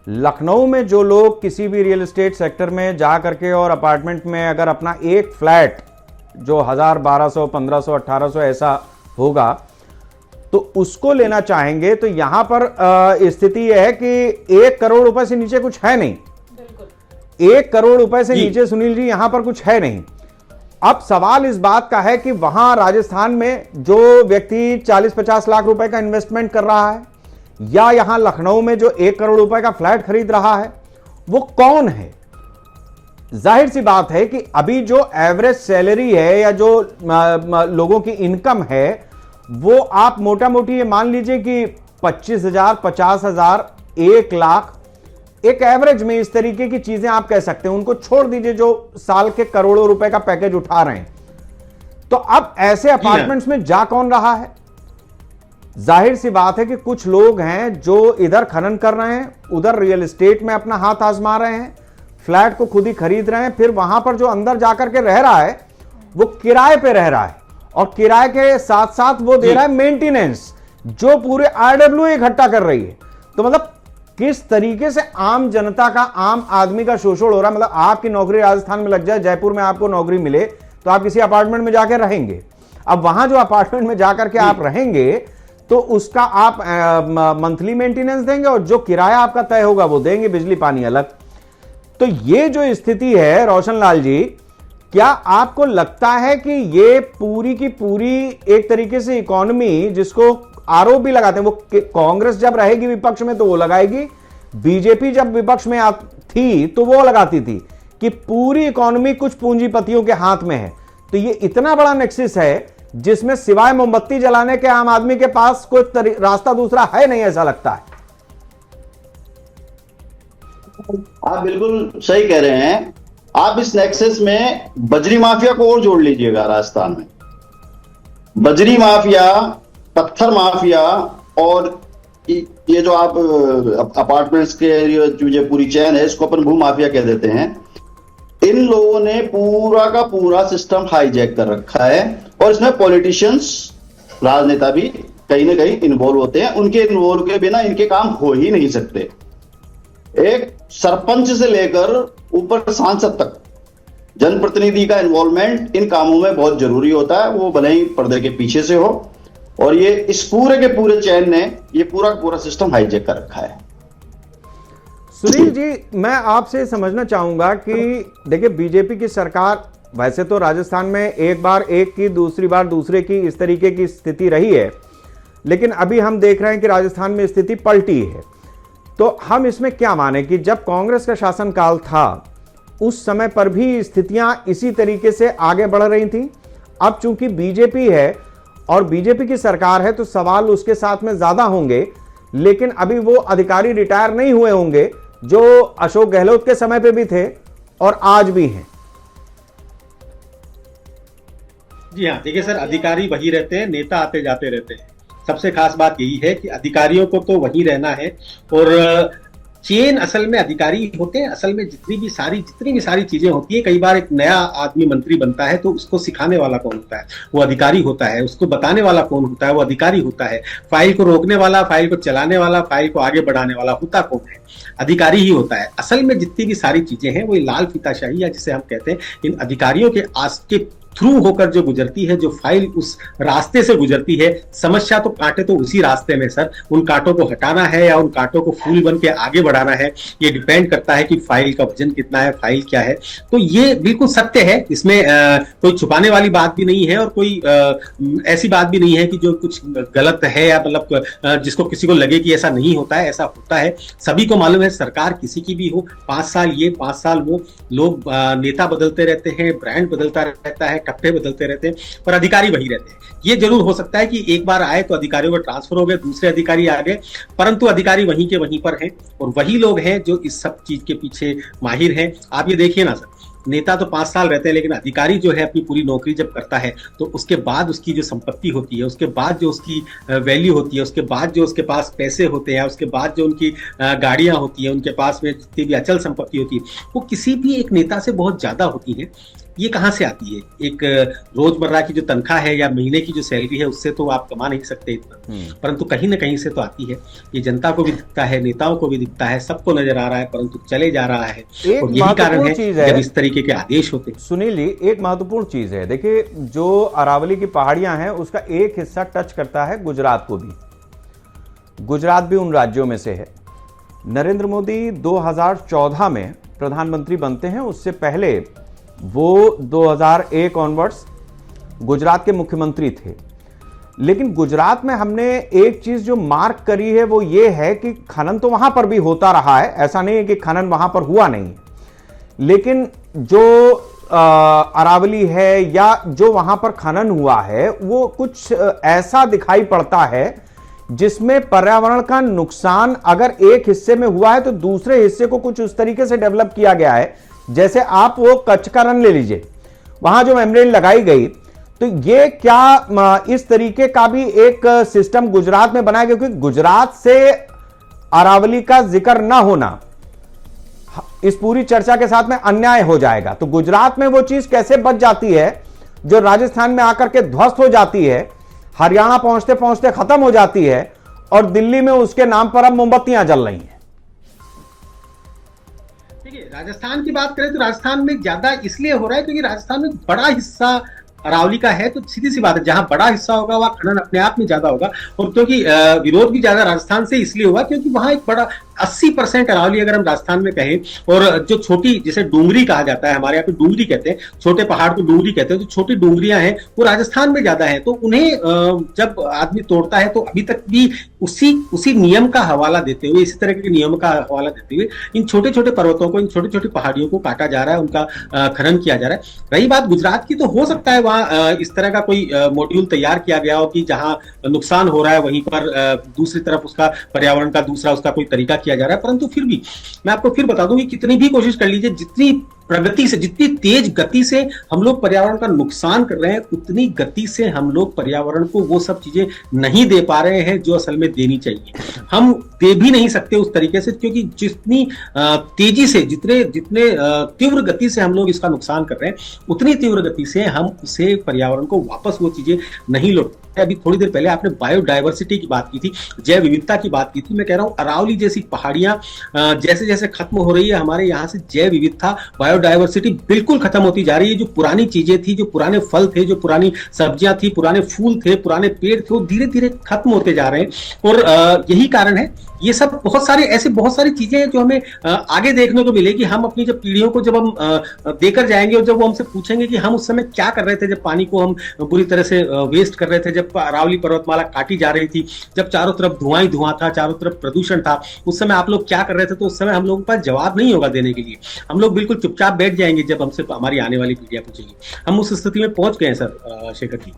Speaker 7: लखनऊ में जो लोग किसी भी रियल एस्टेट सेक्टर में जा करके और अपार्टमेंट में अगर अपना एक फ्लैट जो 1000, 1200, 1500, 1800 ऐसा होगा तो उसको लेना चाहेंगे तो यहां पर स्थिति यह है कि 1 करोड़ रुपए से नीचे कुछ है नहीं। 1 करोड़ रुपए से नीचे सुनील जी यहां पर कुछ है नहीं। अब सवाल इस बात का है कि वहां राजस्थान में जो व्यक्ति 40-50 लाख रुपए का इन्वेस्टमेंट कर रहा है या यहां लखनऊ में जो 1 करोड़ रुपए का फ्लैट खरीद रहा है वो कौन है? जाहिर सी बात है कि अभी जो एवरेज सैलरी है या जो लोगों की इनकम है वो आप मोटा मोटी ये मान लीजिए कि 25,000, 50,000, 1 लाख एक एवरेज में इस तरीके की चीजें आप कह सकते हैं। उनको छोड़ दीजिए जो साल के करोड़ों रुपए का पैकेज उठा रहे हैं। तो अब ऐसे अपार्टमेंट्स में जा कौन रहा है? जाहिर सी बात है कि कुछ लोग हैं जो इधर खनन कर रहे हैं, उधर रियल एस्टेट में अपना हाथ आजमा रहे हैं, फ्लैट को खुद ही खरीद रहे हैं, फिर वहां पर जो अंदर जाकर के रह रहा है वो किराए पे रह रहा है, और किराए के साथ साथ वो दे रहा है मेंटेनेंस जो पूरे आरडब्ल्यू इकट्ठा कर रही है। तो मतलब किस तरीके से आम जनता का, आम आदमी का शोषण हो रहा है। मतलब आपकी नौकरी राजस्थान में लग जाए, जयपुर में आपको नौकरी मिले, तो आप किसी अपार्टमेंट में जाकर रहेंगे। अब वहां जो अपार्टमेंट में जाकर के आप रहेंगे तो उसका आप मंथली मेंटेनेंस देंगे, और जो किराया आपका तय होगा वो देंगे, बिजली पानी अलग। तो ये जो स्थिति है रोशन लाल जी, क्या आपको लगता है कि ये पूरी की पूरी एक तरीके से इकोनॉमी, जिसको आरोप भी लगाते हैं, वो कांग्रेस जब रहेगी विपक्ष में तो वो लगाएगी, बीजेपी जब विपक्ष में थी तो वो लगाती थी कि पूरी इकोनॉमी कुछ पूंजीपतियों के हाथ में है। तो ये इतना बड़ा नेक्सस है जिसमें सिवाय मोमबत्ती जलाने के आम आदमी के पास कोई रास्ता दूसरा है नहीं, ऐसा लगता है।
Speaker 5: आप बिल्कुल सही कह रहे हैं। आप इस नेक्सस में बजरी माफिया को और जोड़ लीजिएगा। राजस्थान में बजरी माफिया, पत्थर माफिया, और ये जो आप अपार्टमेंट्स के जो पूरी चैन है, इसको अपन भू माफिया कह देते हैं। इन लोगों ने पूरा का पूरा सिस्टम हाईजैक कर रखा है, और इसमें पॉलिटिशियंस, राजनेता भी कहीं ना कहीं इन्वॉल्व होते हैं। उनके इन्वॉल्व के बिना इनके काम हो ही नहीं सकते। एक सरपंच से लेकर ऊपर सांसद तक जनप्रतिनिधि का इन्वॉल्वमेंट इन कामों में बहुत जरूरी होता है, वो भले ही पर्दे के पीछे से हो। और ये इस पूरे के पूरे चैन ने ये पूरा पूरा सिस्टम हाईजैक कर रखा है।
Speaker 7: सुनील जी, मैं आपसे समझना चाहूंगा कि देखिए, बीजेपी की सरकार वैसे तो राजस्थान में एक बार एक की, दूसरी बार दूसरे की, इस तरीके की स्थिति रही है, लेकिन अभी हम देख रहे हैं कि राजस्थान में स्थिति पलटी है। तो हम इसमें क्या माने कि जब कांग्रेस का शासनकाल था उस समय पर भी स्थितियां इसी तरीके से आगे बढ़ रही थी। अब चूंकि बीजेपी है और बीजेपी की सरकार है तो सवाल उसके साथ में ज्यादा होंगे, लेकिन अभी वो अधिकारी रिटायर नहीं हुए होंगे जो अशोक गहलोत के समय पे भी थे और आज भी हैं।
Speaker 8: जी हाँ, देखिए सर, अधिकारी वही रहते हैं, नेता आते जाते रहते हैं। सबसे खास बात यही है कि अधिकारियों को तो वही रहना है, और चेन असल में अधिकारी होते हैं। असल में जितनी भी सारी चीजें होती है, कई बार एक नया आदमी मंत्री बनता है तो उसको सिखाने वाला कौन होता है? वो अधिकारी होता है। उसको बताने वाला कौन होता है? वो अधिकारी होता है। फाइल को रोकने वाला, फाइल को चलाने वाला, फाइल को आगे बढ़ाने वाला होता कौन है? अधिकारी ही होता है। असल में जितनी भी सारी चीजें हैं वो लाल फीताशाही या जिसे हम कहते हैं, इन अधिकारियों के थ्रू होकर जो गुजरती है, जो फाइल उस रास्ते से गुजरती है। समस्या तो कांटे तो उसी रास्ते में सर, उन कांटों को हटाना है या उन कांटों को फूल बन के आगे बढ़ाना है, ये डिपेंड करता है कि फाइल का वजन कितना है, फाइल क्या है। तो ये बिल्कुल सत्य है, इसमें कोई छुपाने वाली बात भी नहीं है, और कोई ऐसी बात भी नहीं है कि जो कुछ गलत है या मतलब जिसको किसी को लगे कि ऐसा नहीं होता है। ऐसा होता है, सभी को मालूम है। सरकार किसी की भी हो, 5 साल ये 5 साल वो, लोग नेता बदलते रहते हैं, ब्रांड बदलता रहता है, टप्पे बदलते रहते हैं, पर अधिकारी वही रहते हैं। ये जरूर हो सकता है कि एक बार आए तो अधिकारियों को ट्रांसफर हो गए, दूसरे अधिकारी आ गए, परंतु अधिकारी वहीं के वहीं पर हैं, और वही लोग हैं जो इस सब चीज के पीछे माहिर हैं। आप ये देखिए ना सर, नेता तो 5 साल रहते हैं, लेकिन अधिकारी जो है अपनी पूरी नौकरी जब करता है तो उसके बाद उसकी जो संपत्ति होती है, उसके बाद जो उसकी वैल्यू होती है, उसके बाद जो उसके पास पैसे होते हैं, उसके बाद जो उनकी गाड़ियां होती हैं, उनके पास में जितनी भी अचल संपत्ति होती है, वो किसी भी एक नेता से बहुत ज्यादा होती है। ये कहाँ से आती है? एक रोजमर्रा की जो तनख्वाह है या महीने की जो सैलरी है, उससे तो आप कमा नहीं सकते इतना, परंतु कहीं ना कहीं से तो आती है। ये जनता को भी दिखता है, नेताओं को भी दिखता है, सबको नजर आ रहा है, परंतु चले जा रहा है। और यही कारण है जब इस तरीके के आदेश होते हैं।
Speaker 7: सुनील जी, एक महत्वपूर्ण चीज है, देखिए जो अरावली की पहाड़ियां हैं उसका एक हिस्सा टच करता है गुजरात को भी। गुजरात भी उन राज्यों में से है। नरेंद्र मोदी 2014 में प्रधानमंत्री बनते हैं, उससे पहले वो 2001 ऑनवर्ड्स गुजरात के मुख्यमंत्री थे। लेकिन गुजरात में हमने एक चीज जो मार्क करी है वो ये है कि खनन तो वहां पर भी होता रहा है, ऐसा नहीं है कि खनन वहां पर हुआ नहीं, लेकिन जो अरावली है या जो वहां पर खनन हुआ है वो कुछ ऐसा दिखाई पड़ता है जिसमें पर्यावरण का नुकसान अगर एक हिस्से में हुआ है तो दूसरे हिस्से को कुछ उस तरीके से डेवलप किया गया है, जैसे आप वो कच्छ का रन ले लीजिए, वहां जो मेम्ब्रेन लगाई गई, तो ये क्या इस तरीके का भी एक सिस्टम गुजरात में बनाया गया? क्योंकि गुजरात से अरावली का जिक्र ना होना इस पूरी चर्चा के साथ में अन्याय हो जाएगा। तो गुजरात में वो चीज कैसे बच जाती है जो राजस्थान में आकर के ध्वस्त हो जाती है, हरियाणा पहुंचते पहुंचते खत्म हो जाती है, और दिल्ली में उसके नाम पर अब मोमबत्तियां जल रही हैं।
Speaker 8: देखिए, राजस्थान की बात करें तो राजस्थान में ज्यादा इसलिए हो रहा है क्योंकि राजस्थान में बड़ा हिस्सा अरावली का है, तो सीधी सी बात है जहां बड़ा हिस्सा होगा वहां खनन अपने आप में ज्यादा होगा। और क्योंकि विरोध भी ज्यादा राजस्थान से इसलिए हुआ क्योंकि वहां एक बड़ा 80% अरावली अगर हम राजस्थान में कहें, और जो छोटी जिसे डूंगरी कहा जाता है, हमारे यहाँ पे डूंगरी कहते हैं, छोटे पहाड़ को डूंगरी कहते हैं, तो छोटी डूंगरियां हैं वो राजस्थान में ज्यादा है। तो उन्हें जब आदमी तोड़ता है तो अभी तक भी उसी नियम का हवाला देते हुए, इसी तरह के नियम का हवाला देते हुए इन छोटे छोटे पर्वतों को, इन छोटी छोटी पहाड़ियों को काटा जा रहा है, उनका खनन किया जा रहा है। रही बात गुजरात की, तो हो सकता है वहां इस तरह का कोई मॉड्यूल तैयार किया गया हो कि जहां नुकसान हो रहा है वहीं पर दूसरी तरफ उसका पर्यावरण का दूसरा उसका कोई तरीका किया जा रहा है। परंतु फिर भी मैं आपको फिर बता दूं कि कितनी भी कोशिश कर लीजिए, जितनी प्रगति से, जितनी तेज गति से हम लोग पर्यावरण का नुकसान कर रहे हैं, उतनी गति से हम लोग पर्यावरण को वो सब चीजें नहीं दे पा रहे हैं जो असल में देनी चाहिए। हम दे भी नहीं सकते उस तरीके से, क्योंकि जितनी तेजी से, जितने तीव्र गति से हम लोग इसका नुकसान कर रहे हैं, उतनी तीव्र गति से हम उसे पर्यावरण को वापस वो चीजें नहीं लौट। अभी थोड़ी देर पहले आपने बायोडायवर्सिटी की बात की थी, जैव विविधता की बात की थी। मैं कह रहा हूं अरावली जैसी पहाड़ियां जैसे जैसे खत्म हो रही है, हमारे यहाँ से जैव विविधता, बायोडायवर्सिटी बिल्कुल खत्म होती जा रही है। जो पुरानी चीजें थी, जो पुराने फल थे, जो पुरानी सब्जियां थी, पुराने फूल थे, पुराने पेड़ थे, वो धीरे धीरे खत्म होते जा रहे हैं। और यही कारण है, ये सब बहुत सारी चीजें हैं जो हमें आगे देखने को मिलेगी। हम अपनी जब पीढ़ियों को जब हम देकर जाएंगे और जब वो हमसे पूछेंगे कि हम उस समय क्या कर रहे थे, जब पानी को हम बुरी तरह से वेस्ट कर रहे थे, जब अरावली पर्वतमाला काटी जा रही थी, जब चारों तरफ धुआं ही धुआं था, चारों तरफ प्रदूषण था, उस समय आप लोग क्या कर रहे थे, तो उस समय हम लोगों के पास जवाब नहीं होगा देने के लिए। हम लोग बिल्कुल चुपचाप बैठ जाएंगे जब हमसे हमारी आने वाली पीढ़ियां पूछेंगी। हम उस स्थिति में पहुंच गए हैं सर शेखर जी।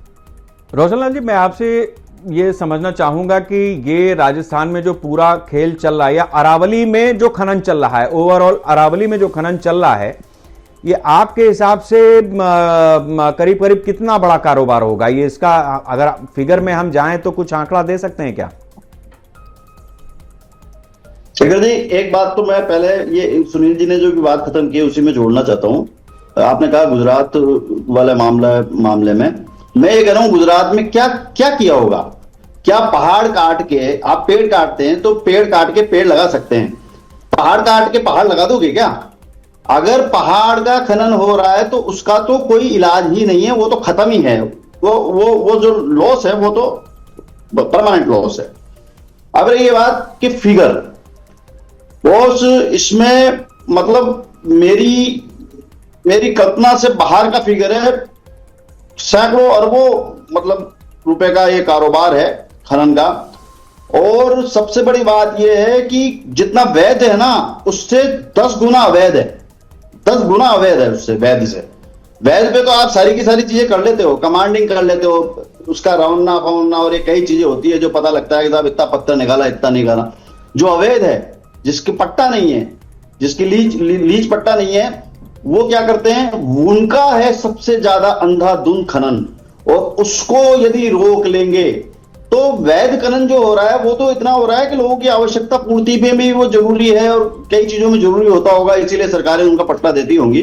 Speaker 7: रोशनलाल जी, मैं आपसे ये समझना चाहूंगा कि ये राजस्थान में जो पूरा खेल चल रहा है, या अरावली में जो खनन चल रहा है, ओवरऑल अरावली में जो खनन चल रहा है, ये आपके हिसाब से करीब करीब कितना बड़ा कारोबार होगा? ये इसका अगर फिगर में हम जाएं तो कुछ आंकड़ा दे सकते हैं क्या?
Speaker 5: शेखर जी, एक बात तो मैं पहले ये सुनील जी ने जो भी बात खत्म की उसी में जोड़ना चाहता हूं। आपने कहा गुजरात वाले मामले में, मैं ये कह रहा हूं गुजरात में क्या क्या किया होगा। क्या पहाड़ काट के, आप पेड़ काटते हैं तो पेड़ काट के पेड़ लगा सकते हैं, पहाड़ काट के पहाड़ लगा दोगे क्या? अगर पहाड़ का खनन हो रहा है तो उसका तो कोई इलाज ही नहीं है, वो तो खत्म ही है। वो जो लॉस है वो तो परमानेंट लॉस है। अब रही ये बात कि फिगर, बॉस, इसमें मतलब मेरी कल्पना से बाहर का फिगर है। सैकड़ों अरबों मतलब रुपए का ये कारोबार है खनन का। और सबसे बड़ी बात यह है कि जितना वैध है ना, उससे 10 गुना अवैध है, 10 गुना अवैध है उससे, वैध से। वैध पे तो आप सारी की सारी चीजें कर लेते हो, कमांडिंग कर लेते हो, उसका रौना फौना और ये कई चीजें होती है जो पता लगता है कि साहब इतना पत्थर निकाला, इतना निकाला। जो अवैध है, जिसके पट्टा नहीं है, जिसकी लीज पट्टा नहीं है, वो क्या करते हैं, उनका है सबसे ज्यादा अंधाधुंध खनन। और उसको यदि रोक लेंगे तो वैध खनन जो हो रहा है वो तो इतना हो रहा है कि लोगों की आवश्यकता पूर्ति में भी वो जरूरी है और कई चीजों में जरूरी होता होगा, इसीलिए सरकारें उनका पट्टा देती होंगी।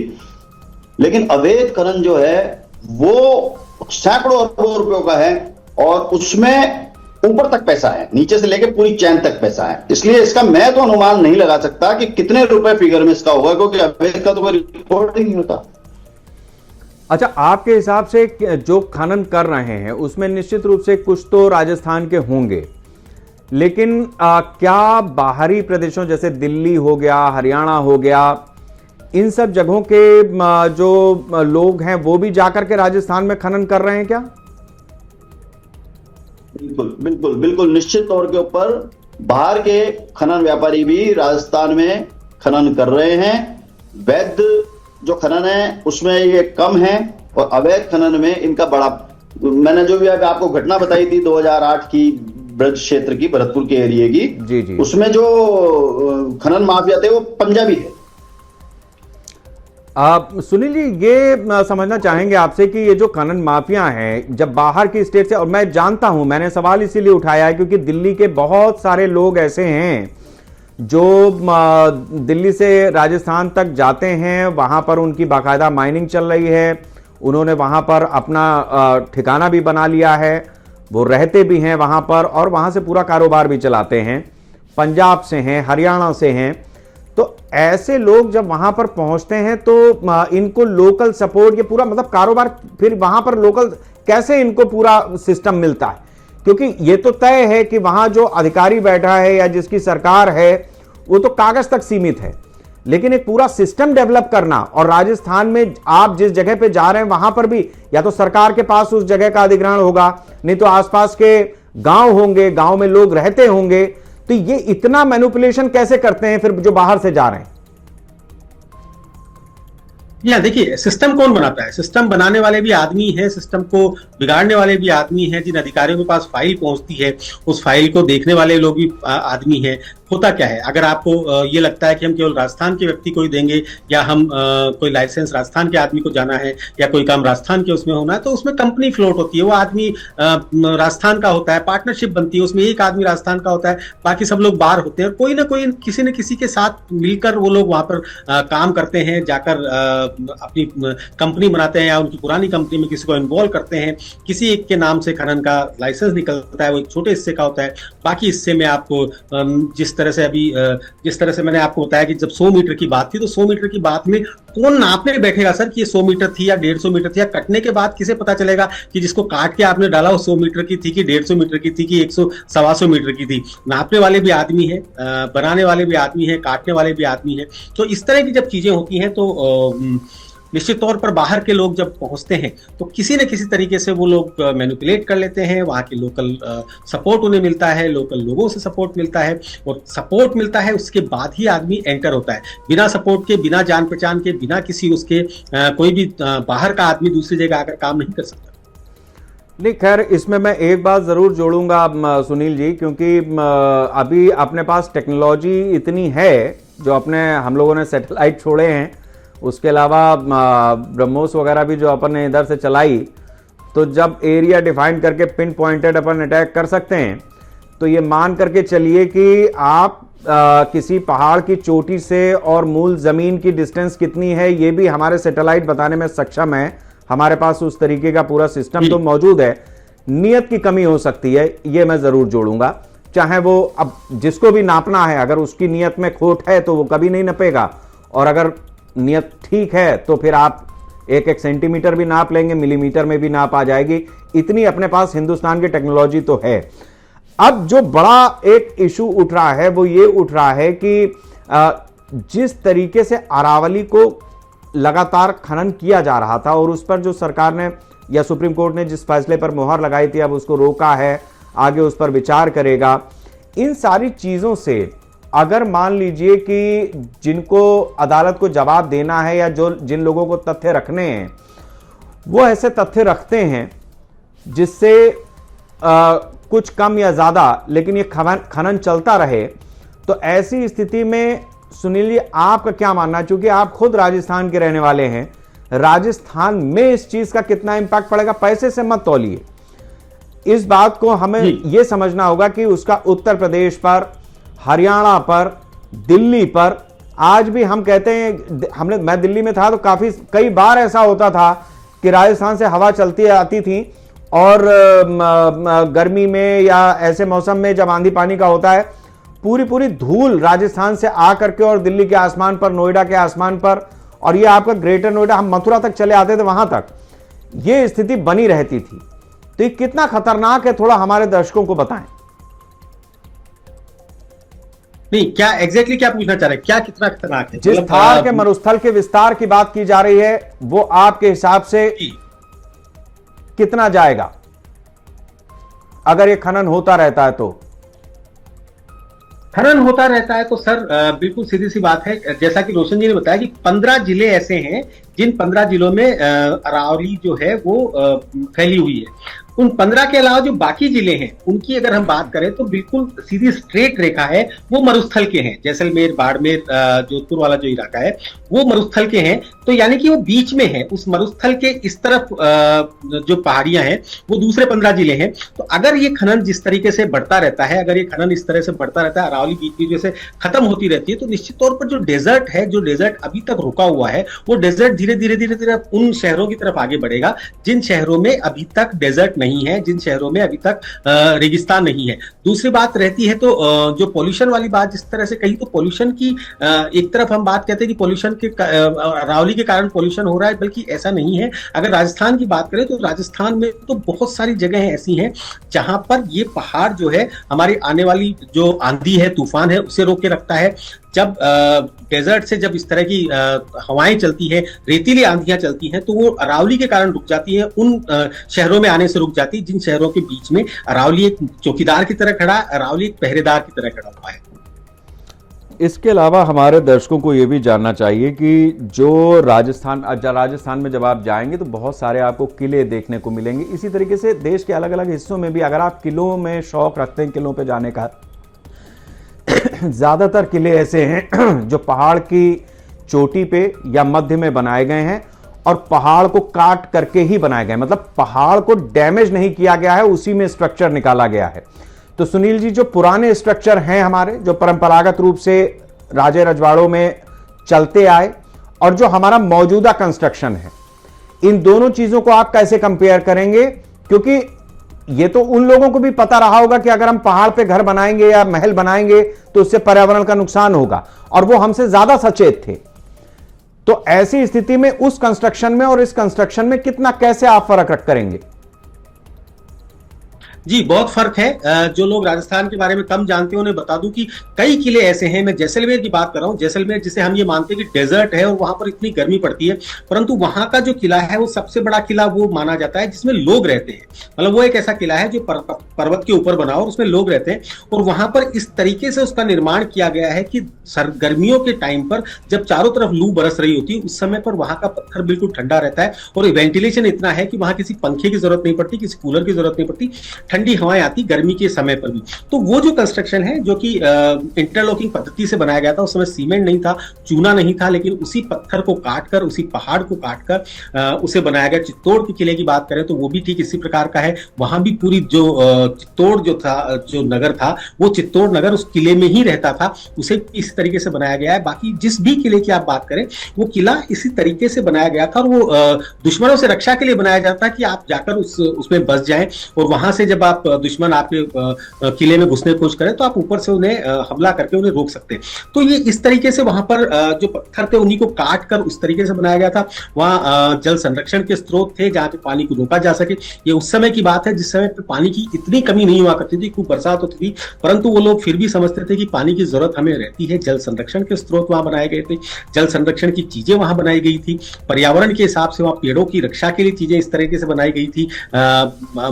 Speaker 5: लेकिन अवैध खनन जो है वो सैकड़ों अरबों रुपयों का है और उसमें ऊपर तक पैसा है, नीचे से लेकर पूरी चैन तक पैसा है। इसलिए इसका मैं तो अनुमान नहीं लगा सकता कि कितने रुपए फिगर में इसका होगा, क्योंकि अवैध का तो कोई रिकॉर्ड ही नहीं होता।
Speaker 7: अच्छा, आपके हिसाब से जो खनन कर रहे हैं उसमें निश्चित रूप से कुछ तो राजस्थान के होंगे, लेकिन क्या बाहरी प्रदेशों जैसे दिल्ली हो गया, हरियाणा हो गया, इन सब जगहों के जो लोग हैं वो भी जाकर के राजस्थान में खनन कर रहे हैं क्या?
Speaker 5: बिल्कुल बिल्कुल बिल्कुल, निश्चित तौर के ऊपर बाहर के खनन व्यापारी भी राजस्थान में खनन कर रहे हैं। वैध जो खनन है उसमें ये कम है और अवैध खनन में इनका बड़ा। मैंने जो भी आपको घटना बताई थी 2008 की, ब्रज क्षेत्र की, भरतपुर के एरिया की,
Speaker 7: जी जी,
Speaker 5: उसमें जो खनन माफिया थे वो पंजाबी है।
Speaker 7: सुनील जी, ये समझना चाहेंगे आपसे कि ये जो खनन माफिया हैं, जब बाहर की स्टेट से, और मैं जानता हूं, मैंने सवाल इसीलिए उठाया है क्योंकि दिल्ली के बहुत सारे लोग ऐसे हैं जो दिल्ली से राजस्थान तक जाते हैं, वहां पर उनकी बाकायदा माइनिंग चल रही है, उन्होंने वहां पर अपना ठिकाना भी बना लिया है, वो रहते भी हैं वहां पर और वहां से पूरा कारोबार भी चलाते हैं, पंजाब से हैं, हरियाणा से हैं। तो ऐसे लोग जब वहां पर पहुंचते हैं तो इनको लोकल सपोर्ट, ये पूरा मतलब कारोबार फिर वहां पर लोकल कैसे इनको पूरा सिस्टम मिलता है? क्योंकि ये तो तय है कि वहां जो अधिकारी बैठा है या जिसकी सरकार है वो तो कागज तक सीमित है, लेकिन एक पूरा सिस्टम डेवलप करना, और राजस्थान में आप जिस जगह पे जा रहे हैं वहां पर भी या तो सरकार के पास उस जगह का अधिग्रहण होगा, नहीं तो आसपास के गांव होंगे, गांव में लोग रहते होंगे, तो ये इतना मैनिपुलेशन कैसे करते हैं फिर जो बाहर से जा रहे हैं?
Speaker 8: या देखिए, सिस्टम कौन बनाता है? सिस्टम बनाने वाले भी आदमी हैं, सिस्टम को बिगाड़ने वाले भी आदमी हैं। जिन अधिकारियों के पास फाइल पहुंचती है उस फाइल को देखने वाले लोग भी आदमी हैं। होता क्या है, अगर आपको ये लगता है कि हम केवल राजस्थान के व्यक्ति को ही देंगे या हम कोई लाइसेंस राजस्थान के आदमी को जाना है या कोई काम राजस्थान के उसमें होना है, तो उसमें कंपनी फ्लोट होती है, वो आदमी राजस्थान का होता है, पार्टनरशिप बनती है, उसमें एक आदमी राजस्थान का होता है, बाकी सब लोग बाहर होते हैं, और कोई ना कोई किसी न किसी के साथ मिलकर वो लोग वहां पर काम करते हैं, जाकर अपनी कंपनी बनाते हैं या उनकी पुरानी कंपनी में किसी को इन्वॉल्व करते हैं। किसी एक के नाम से खनन का लाइसेंस निकलता है, वो एक छोटे हिस्से का होता है, बाकी हिस्से में आपको जिस तरह से मैंने आपको बताया कि जब 100 मीटर की बात थी, तो 100 मीटर की बात में कौन नापने बैठेगा सर कि ये 100 मीटर थी या 150 मीटर थी, या कटने के बाद किसे पता चलेगा कि जिसको काट के आपने डाला वो 100 मीटर की थी कि 150 मीटर की थी कि 100-125 मीटर की थी? नापने वाले भी आदमी है, बनाने वाले भी आदमी है, काटने वाले भी आदमी है। तो इस तरह की जब चीजें होती हैं तो निश्चित तौर पर बाहर के लोग जब पहुंचते हैं तो किसी न किसी तरीके से वो लोग मैनिपुलेट कर लेते हैं। वहाँ के लोकल सपोर्ट उन्हें मिलता है, लोकल लोगों से सपोर्ट मिलता है, और सपोर्ट मिलता है उसके बाद ही आदमी एंटर होता है। बिना सपोर्ट के, बिना जान पहचान के, बिना किसी उसके कोई भी बाहर का आदमी दूसरी जगह आकर काम नहीं कर सकता।
Speaker 7: नहीं, खैर इसमें मैं एक बात जरूर जोड़ूंगा सुनील जी, क्योंकि अभी अपने पास टेक्नोलॉजी इतनी है, जो अपने हम लोगों ने सैटेलाइट छोड़े हैं, उसके अलावा ब्रह्मोस वगैरह भी जो अपन ने इधर से चलाई, तो जब एरिया डिफाइन करके पिन पॉइंटेड अपन अटैक कर सकते हैं, तो ये मान करके चलिए कि आप किसी पहाड़ की चोटी से और मूल जमीन की डिस्टेंस कितनी है ये भी हमारे सैटेलाइट बताने में सक्षम है। हमारे पास उस तरीके का पूरा सिस्टम तो मौजूद है। नियत की कमी हो सकती है, ये मैं जरूर जोड़ूंगा। चाहे वो अब जिसको भी नापना है, अगर उसकी नियत में खोट है तो वो कभी नहीं नपेगा, और अगर नियत ठीक है तो फिर आप 1-1 सेंटीमीटर भी नाप लेंगे, मिलीमीटर में भी नाप आ जाएगी। इतनी अपने पास हिंदुस्तान की टेक्नोलॉजी तो है। अब जो बड़ा एक इशू उठ रहा है वो ये उठ रहा है कि जिस तरीके से अरावली को लगातार खनन किया जा रहा था, और उस पर जो सरकार ने या सुप्रीम कोर्ट ने जिस फैसले पर मुहर लगाई थी, अब उसको रोका है, आगे उस पर विचार करेगा। इन सारी चीजों से अगर मान लीजिए कि जिनको अदालत को जवाब देना है या जो जिन लोगों को तथ्य रखने हैं वो ऐसे तथ्य रखते हैं जिससे कुछ कम या ज्यादा लेकिन ये खनन चलता रहे, तो ऐसी स्थिति में सुनील जी आपका क्या मानना है? चूंकि आप खुद राजस्थान के रहने वाले हैं, राजस्थान में इस चीज का कितना इंपैक्ट पड़ेगा? पैसे से मत तौलिए, इस बात को हमें यह समझना होगा कि उसका उत्तर प्रदेश पर, हरियाणा पर, दिल्ली पर, आज भी हम कहते हैं, मैं दिल्ली में था तो कई बार ऐसा होता था कि राजस्थान से हवा चलती आती थी, और गर्मी में या ऐसे मौसम में जब आंधी पानी का होता है, पूरी धूल राजस्थान से आकर के और दिल्ली के आसमान पर, नोएडा के आसमान पर, और ये आपका ग्रेटर नोएडा, हम मथुरा तक चले आते थे, वहां तक ये स्थिति बनी रहती थी। तो ये कितना खतरनाक है, थोड़ा हमारे दर्शकों को बताएं।
Speaker 8: नहीं, क्या एग्जैक्टली क्या पूछना चाह रहे हैं, क्या कितना खतरनाक है?
Speaker 7: जिस थार के मरुस्थल के विस्तार की बात की जा रही है वो आपके हिसाब से कितना जाएगा अगर ये खनन होता रहता है? तो
Speaker 8: खनन होता रहता है तो सर बिल्कुल सीधी सी बात है, जैसा कि रोशन जी ने बताया कि 15 जिले ऐसे हैं जिन 15 जिलों में अरावली जो है वो फैली हुई है। उन 15 के अलावा जो बाकी जिले हैं उनकी अगर हम बात करें तो बिल्कुल सीधी स्ट्रेट रेखा है, वो मरुस्थल के हैं। जैसलमेर, बाड़मेर, जोधपुर वाला जो इलाका है वो मरुस्थल के हैं, तो यानी कि वो बीच में है। उस मरुस्थल के इस तरफ जो पहाड़ियां हैं वो दूसरे 15 जिले हैं। तो अगर ये खनन जिस तरीके से बढ़ता रहता है, अगर ये खनन इस तरह से बढ़ता रहता है, अरावली बीच बीच से खत्म होती रहती है, तो निश्चित तौर पर जो डेजर्ट है, जो डेजर्ट अभी तक रुका हुआ है, वो डेजर्ट धीरे धीरे धीरे धीरे उन शहरों की तरफ आगे बढ़ेगा जिन शहरों में अभी तक डेजर्ट नहीं है, जिन शहरों में अभी तक रेगिस्तान नहीं है। दूसरी बात रहती है तो जो पॉल्यूशन वाली बात जिस तरह से कही, तो पॉल्यूशन की एक तरफ हम बात कहते हैं कि पॉल्यूशन के अरावली के कारण पॉल्यूशन हो रहा है, बल्कि ऐसा नहीं है। अगर राजस्थान की बात करें तो राजस्थान में तो बहुत सारी जगह ऐसी हैं जहां पर ये पहाड़ जो है हमारी आने वाली जो आंधी है, तूफान है, उसे रोक के रखता है। जब डेजर्ट से जब इस तरह की हवाएं चलती है, रेतीली आंधियां चलती हैं, तो वो अरावली के कारण रुक जाती है, उन शहरों में आने से रुक जाती है जिन शहरों के बीच में अरावली एक चौकीदार की तरह खड़ा, अरावली एक पहरेदार की तरह खड़ा हुआ है।
Speaker 7: इसके अलावा हमारे दर्शकों को यह भी जानना चाहिए कि जो राजस्थान में जब आप जाएंगे तो बहुत सारे आपको किले देखने को मिलेंगे। इसी तरीके से देश के अलग अलग हिस्सों में भी अगर आप किलों में शौक रखते हैं, किलों पे जाने का, ज्यादातर किले ऐसे हैं जो पहाड़ की चोटी पे या मध्य में बनाए गए हैं और पहाड़ को काट करके ही बनाए गए, मतलब पहाड़ को डैमेज नहीं किया गया है, उसी में स्ट्रक्चर निकाला गया है। तो सुनील जी, जो पुराने स्ट्रक्चर हैं हमारे, जो परंपरागत रूप से राजे रजवाड़ों में चलते आए, और जो हमारा मौजूदा कंस्ट्रक्शन है, इन दोनों चीजों को आप कैसे कंपेयर करेंगे? क्योंकि ये तो उन लोगों को भी पता रहा होगा कि अगर हम पहाड़ पे घर बनाएंगे या महल बनाएंगे तो उससे पर्यावरण का नुकसान होगा, और वो हमसे ज्यादा सचेत थे। तो ऐसी स्थिति में उस कंस्ट्रक्शन में और इस कंस्ट्रक्शन में कितना, कैसे आप फर्क करेंगे?
Speaker 8: जी, बहुत फर्क है। जो लोग राजस्थान के बारे में कम जानते हैं उन्हें बता दूं कि कई किले ऐसे हैं। मैं जैसलमेर की बात कर रहा हूं, जैसलमेर जिसे हम ये मानते हैं कि डेजर्ट है और वहां पर इतनी गर्मी पड़ती है, परंतु वहां का जो किला है वो सबसे बड़ा किला वो माना जाता है जिसमें लोग रहते हैं। मतलब वो एक ऐसा किला है जो पर्वत के ऊपर बना और उसमें लोग रहते हैं, और वहां पर इस तरीके से उसका निर्माण किया गया है कि गर्मियों के टाइम पर जब चारों तरफ लू बरस रही होती है, उस समय पर वहां का पत्थर बिल्कुल ठंडा रहता है और वेंटिलेशन इतना है कि वहां किसी पंखे की जरूरत नहीं पड़ती, किसी कूलर की जरूरत नहीं पड़ती, ठंडी हवाएं आती गर्मी के समय पर भी। तो वो जो कंस्ट्रक्शन है जो कि इंटरलॉकिंग पद्धति से बनाया गया था, उस समय सीमेंट नहीं था, चूना नहीं था, लेकिन उसी पत्थर को काटकर, उसी पहाड़ को काटकर उसे बनाया गया। चित्तौड़ के किले की बात करें तो वो भी ठीक इसी प्रकार का है। वहां भी पूरी जो चित्तौड़ जो था, जो नगर था, वो चित्तौड़ नगर उस किले में ही रहता था, उसे इस तरीके से बनाया गया है। बाकी जिस भी किले की आप बात करें वो किला इसी तरीके से बनाया गया था, और वो दुश्मनों से रक्षा के लिए बनाया जाता कि आप जाकर उसमें बस जाएं, और वहां से जब आप दुश्मन आपके किले में घुसने की कोशिश करें तो आप ऊपर से उन्हें हमला करके उन्हें रोक सकते हैं। तो ये इस तरीके से वहां पर जो पत्थर थे उन्हीं को काट कर उस तरीके से बनाया गया था। वहां जल संरक्षण के स्रोत थे जहां पे पानी को रोका जा सके। ये उस समय की बात है जिस समय पे पानी की इतनी कमी नहीं हुआ करती थी, खूब बरसात होती थी, परंतु वो लोग फिर भी समझते थे कि पानी की जरूरत हमें रहती है। जल संरक्षण के स्रोत वहां बनाए गए थे, जल संरक्षण की चीजें वहां बनाई गई थी, पर्यावरण के हिसाब से वहां पेड़ों की रक्षा के लिए चीजें इस तरीके से बनाई गई थी,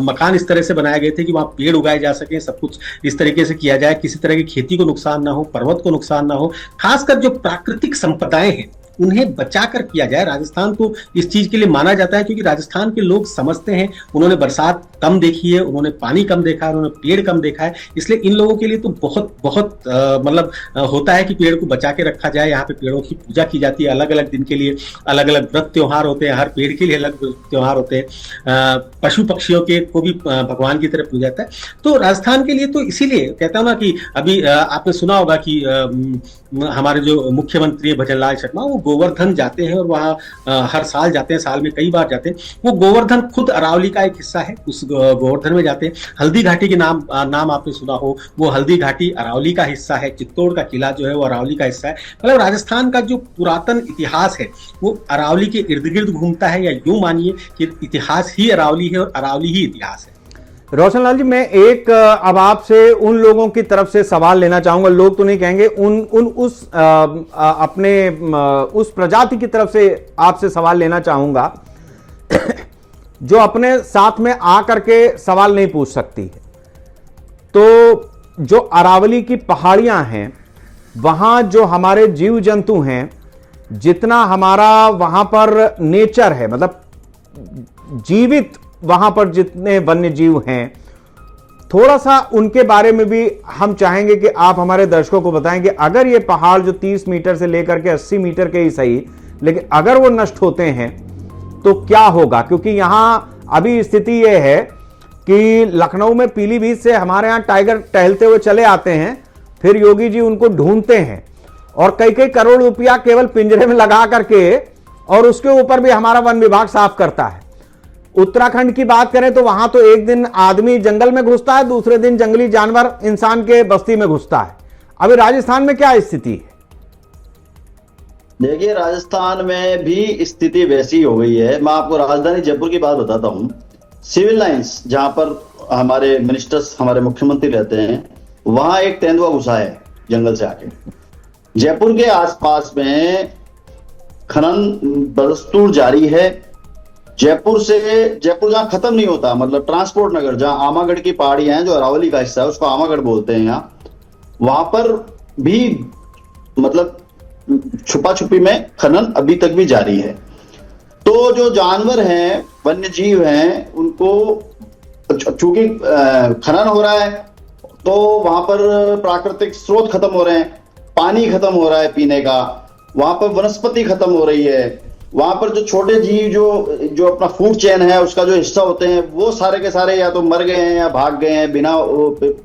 Speaker 8: मकान इस तरह से बनाए गए थे कि वहां पेड़ उगाए जा सके, सब कुछ इस तरीके से किया जाए, किसी तरह की खेती को नुकसान ना हो, पर्वत को नुकसान ना हो, खासकर जो प्राकृतिक संपदाएं हैं उन्हें बचाकर किया जाए। राजस्थान तो इस चीज के लिए माना जाता है क्योंकि राजस्थान के लोग समझते हैं, उन्होंने बरसात कम देखी है, उन्होंने पानी कम देखा है, उन्होंने पेड़ कम देखा है, इसलिए इन लोगों के लिए तो बहुत बहुत मतलब होता है कि पेड़ को बचा के रखा जाए। यहाँ पे पेड़ों की पूजा की जाती है, अलग अलग दिन के लिए अलग अलग व्रत त्योहार होते हैं, हर पेड़ के लिए अलग त्योहार होते हैं, पशु पक्षियों के को भी भगवान की तरह पूजा जाता है। तो राजस्थान के लिए तो इसीलिए कहता हूँ ना कि अभी आपने सुना होगा कि हमारे जो मुख्यमंत्री है भजनलाल शर्मा, वो गोवर्धन जाते हैं और वहाँ हर साल जाते हैं, साल में कई बार जाते हैं। वो गोवर्धन खुद अरावली का एक हिस्सा है, उस गोवर्धन में जाते हैं। हल्दी घाटी के नाम आपने सुना हो, वो हल्दी घाटी अरावली का हिस्सा है। चित्तौड़ का किला जो है वो अरावली का हिस्सा है। मतलब राजस्थान का जो पुरातन इतिहास है वो अरावली के इर्द गिर्द घूमता है, या यूं मानिए कि इतिहास ही अरावली है और अरावली ही इतिहास है।
Speaker 7: रोशनलाल जी, मैं एक अब आपसे उन लोगों की तरफ से सवाल लेना चाहूंगा, लोग तो नहीं कहेंगे, उस प्रजाति की तरफ से आपसे सवाल लेना चाहूंगा जो अपने साथ में आकर के सवाल नहीं पूछ सकती है। तो जो अरावली की पहाड़ियां हैं, वहां जो हमारे जीव जंतु हैं, जितना हमारा वहां पर नेचर है, मतलब जीवित वहां पर जितने वन्य जीव हैं, थोड़ा सा उनके बारे में भी हम चाहेंगे कि आप हमारे दर्शकों को बताएं कि अगर ये पहाड़ जो 30 मीटर से लेकर के 80 मीटर के ही सही, लेकिन अगर वो नष्ट होते हैं तो क्या होगा? क्योंकि यहां अभी स्थिति ये है कि लखनऊ में पीलीभीत से हमारे यहां टाइगर टहलते हुए चले आते हैं, फिर योगी जी उनको ढूंढते हैं और कई कई करोड़ रुपया केवल पिंजरे में लगा करके, और उसके ऊपर भी हमारा वन विभाग साफ करता है। उत्तराखंड की बात करें तो वहां तो एक दिन आदमी जंगल में घुसता है, दूसरे दिन जंगली जानवर इंसान के बस्ती में घुसता है। अभी राजस्थान में क्या स्थिति है?
Speaker 5: देखिए, राजस्थान में भी स्थिति वैसी हो गई है। मैं आपको राजधानी जयपुर की बात बताता हूँ। सिविल लाइंस, जहां पर हमारे मिनिस्टर्स, हमारे मुख्यमंत्री रहते हैं, वहां एक तेंदुआ घुसा है जंगल से आके। जयपुर के आसपास में खनन बदस्तूर जारी है। जयपुर जहां खत्म नहीं होता, मतलब ट्रांसपोर्ट नगर, जहां आमागढ़ की पहाड़ियां हैं, जो अरावली का हिस्सा है, उसको आमागढ़ बोलते हैं यहाँ, वहां पर भी मतलब छुपा छुपी में खनन अभी तक भी जारी है। तो जो जानवर हैं, वन्य जीव हैं, उनको चूंकि खनन हो रहा है तो वहां पर प्राकृतिक स्रोत खत्म हो रहे हैं, पानी खत्म हो रहा है पीने का, वहां पर वनस्पति खत्म हो रही है, वहां पर जो छोटे जीव जो अपना फूड चेन है उसका जो हिस्सा होते हैं, वो सारे के सारे या तो मर गए हैं या भाग गए हैं बिना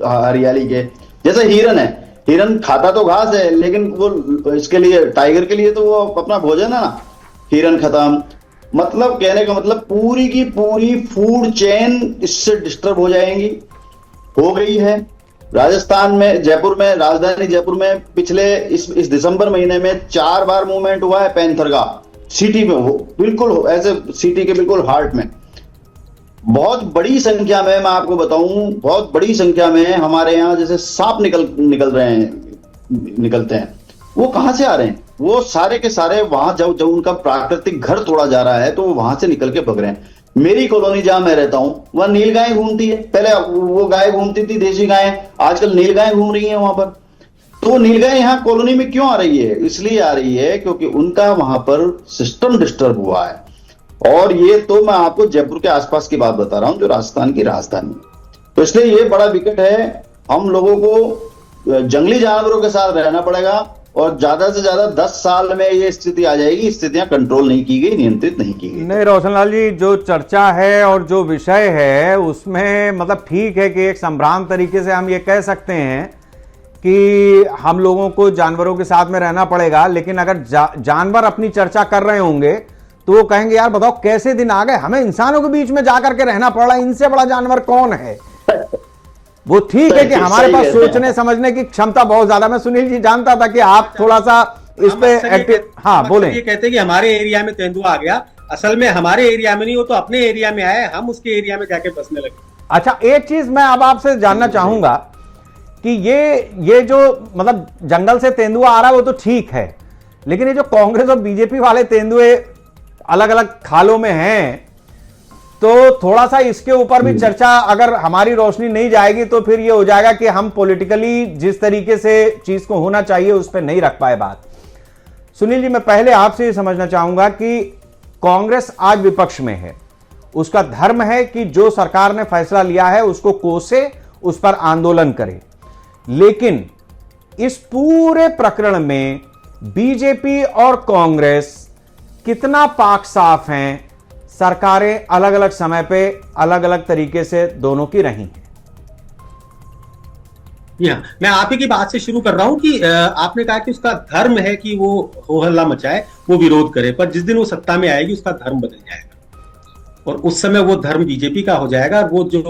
Speaker 5: हरियाली के। जैसे हिरन है, हिरन खाता तो घास है, लेकिन वो इसके लिए, टाइगर के लिए तो वो अपना भोजन है ना। हिरन खत्म, मतलब कहने का मतलब पूरी की पूरी फूड चेन इससे डिस्टर्ब हो जाएंगी, हो गई है। राजस्थान में, जयपुर में, राजधानी जयपुर में पिछले इस दिसंबर महीने में 4 बार मूवमेंट हुआ है पैंथर का, सिटी में, हो बिल्कुल ऐसे सिटी के बिल्कुल हार्ट में। बहुत बड़ी संख्या में, मैं आपको बताऊं, बहुत बड़ी संख्या में हमारे यहाँ जैसे सांप निकलते हैं। वो कहां से आ रहे हैं? वो सारे के सारे वहां जब उनका प्राकृतिक घर तोड़ा जा रहा है तो वो वहां से निकल के भग रहे हैं। मेरी कॉलोनी जहां मैं रहता हूं, वहां नील गाय घूमती है। पहले वो गाय घूमती थी देशी गाय, आजकल नील गाय घूम रही है वहां पर। तो नील गाय यहाँ कॉलोनी में क्यों आ रही है? इसलिए आ रही है क्योंकि उनका वहां पर सिस्टम डिस्टर्ब हुआ है। और ये तो मैं आपको जयपुर के आसपास की बात बता रहा हूं, जो राजस्थान की राजधानी। तो इसलिए ये बड़ा विकट है। हम लोगों को जंगली जानवरों के साथ रहना पड़ेगा और ज्यादा से ज्यादा 10 साल में ये स्थिति आ जाएगी। स्थितियां कंट्रोल नहीं की गई, नियंत्रित नहीं की गई।
Speaker 7: नहीं रोशनलाल जी, जो चर्चा है और जो विषय है उसमें मतलब ठीक है कि एक संभ्रांत तरीके से हम ये कह सकते हैं कि हम लोगों को जानवरों के साथ में रहना पड़ेगा, लेकिन अगर जानवर अपनी चर्चा कर रहे होंगे तो वो कहेंगे यार बताओ कैसे दिन आ गए, हमें इंसानों के बीच में जाकर के रहना पड़ रहा है, इनसे बड़ा जानवर कौन है। वो ठीक है कि हमारे पास सोचने समझने की क्षमता बहुत ज्यादा। मैं सुनील जी जानता था कि आप थोड़ा सा इस पे एक्टिव, हाँ बोलें।
Speaker 8: ये कहते हैं कि हमारे एरिया में तेंदुआ आ गया, असल में हमारे एरिया में नहीं, वो तो अपने एरिया में आए, हम उसके एरिया में जाके बसने लगे।
Speaker 7: अच्छा, एक चीज मैं अब आपसे जानना चाहूंगा कि ये जो मतलब जंगल से तेंदुआ आ रहा है वो तो ठीक है, लेकिन ये जो कांग्रेस और बीजेपी वाले तेंदुए अलग अलग खालों में हैं, तो थोड़ा सा इसके ऊपर भी चर्चा, अगर हमारी रोशनी नहीं जाएगी तो फिर ये हो जाएगा कि हम पॉलिटिकली जिस तरीके से चीज को होना चाहिए उस पर नहीं रख पाए बात। सुनील जी, मैं पहले आपसे ये समझना चाहूंगा कि कांग्रेस आज विपक्ष में है, उसका धर्म है कि जो सरकार ने फैसला लिया है उसको कोसे, उस पर आंदोलन करे, लेकिन इस पूरे प्रकरण में बीजेपी और कांग्रेस कितना पाक साफ हैं? सरकारें अलग अलग समय पे अलग अलग तरीके से दोनों की रही हैं।
Speaker 8: मैं आप ही की बात से शुरू कर रहा हूं कि आपने कहा कि उसका धर्म है कि वो हो हल्ला मचाए, वो विरोध करे, पर जिस दिन वो सत्ता में आएगी उसका धर्म बदल जाएगा और उस समय वो धर्म बीजेपी का हो जाएगा और वो जो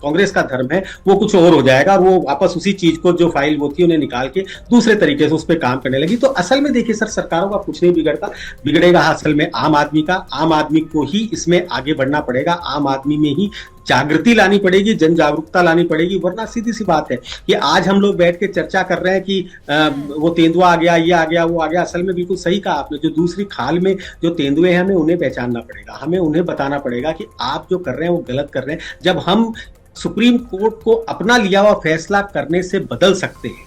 Speaker 8: कांग्रेस का धर्म है वो कुछ और हो जाएगा और वो वापस उसी चीज को, जो फाइल वो थी, उन्हें निकाल के दूसरे तरीके से उस पर काम करने लगी। तो असल में देखिए सर, सरकारों का कुछ नहीं बिगड़ता, बिगड़ेगा असल में आम आदमी का। आम आदमी को ही इसमें आगे बढ़ना पड़ेगा, आम आदमी में ही जागृति लानी पड़ेगी, जन जागरूकता लानी पड़ेगी। वरना सीधी सी बात है कि आज हम लोग बैठ के चर्चा कर रहे हैं कि वो तेंदुआ आ गया, ये आ गया, वो आ गया। असल में बिल्कुल सही कहा आपने, जो दूसरी खाल में जो तेंदुए हैं हमें उन्हें पहचानना पड़ेगा, हमें उन्हें बताना पड़ेगा कि आप जो कर रहे हैं वो गलत कर रहे हैं। जब हम सुप्रीम कोर्ट को अपना लिया हुआ फैसला करने से बदल सकते हैं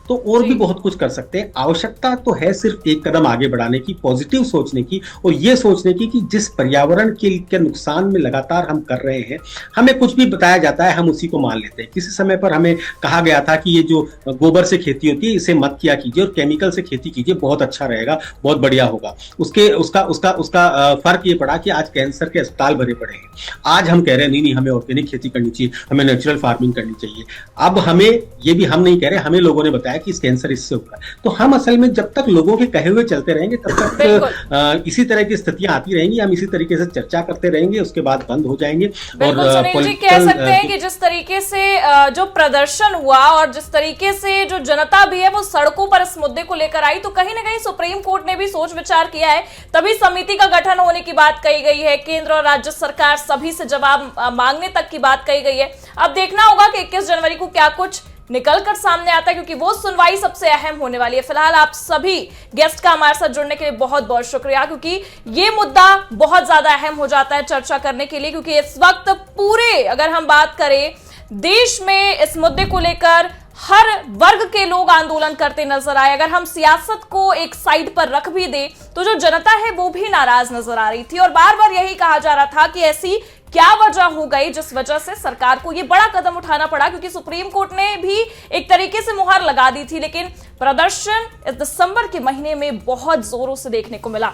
Speaker 8: तो और भी बहुत कुछ कर सकते हैं। आवश्यकता तो है सिर्फ एक कदम आगे बढ़ाने की, पॉजिटिव सोचने की, और ये सोचने की कि जिस पर्यावरण के नुकसान में लगातार हम कर रहे हैं, हमें कुछ भी बताया जाता है हम उसी को मान लेते हैं। किसी समय पर हमें कहा गया था कि ये जो गोबर से खेती होती है इसे मत किया कीजिए और केमिकल से खेती कीजिए, बहुत अच्छा रहेगा, बहुत बढ़िया होगा। उसका फर्क ये पड़ा कि आज कैंसर के अस्पताल भरे पड़े हैं। आज हम कह रहे हैं नहीं, हमें ऑर्गेनिक खेती करनी चाहिए, हमें नेचुरल फार्मिंग करनी चाहिए। अब हमें, ये भी हम नहीं कह रहे, हमें लोगों ने बताया कि इस कैंसर इससे होगा। तो हम असल में जब तक लोगों के कहे हुए चलते रहेंगे तब तक इसी तरह की स्थितियां आती रहेंगी, हम इसी तरीके से चर्चा करते रहेंगे, उसके बाद बंद हो जाएंगे।
Speaker 1: बिल्कुल सुनील जी, कह सकते हैं कि जिस तरीके से जो प्रदर्शन हुआ और जिस तरीके से जो जनता भी है वो सड़कों पर इस मुद्दे को लेकर आई, तो कहीं ना कहीं सुप्रीम कोर्ट ने भी सोच विचार किया है, तभी समिति का गठन होने की बात कही गई है। केंद्र और राज्य सरकार सभी से जवाब मांगने तक की बात कही गई है। अब देखना होगा कि 21 जनवरी को क्या कुछ निकल कर सामने आता है, क्योंकि वो सुनवाई सबसे अहम होने वाली है। फिलहाल आप सभी गेस्ट का हमारे साथ जुड़ने के लिए बहुत बहुत शुक्रिया, क्योंकि ये मुद्दा बहुत ज्यादा अहम हो जाता है चर्चा करने के लिए, क्योंकि इस वक्त पूरे, अगर हम बात करें, देश में इस मुद्दे को लेकर हर वर्ग के लोग आंदोलन करते नजर आए। अगर हम सियासत को एक साइड पर रख भी दे तो जो जनता है वो भी नाराज नजर आ रही थी, और बार बार यही कहा जा रहा था कि ऐसी क्या वजह हो गई जिस वजह से सरकार को ये बड़ा कदम उठाना पड़ा, क्योंकि सुप्रीम कोर्ट ने भी एक तरीके से मुहर लगा दी थी। लेकिन प्रदर्शन इस दिसंबर के महीने में बहुत जोरों से देखने को मिला।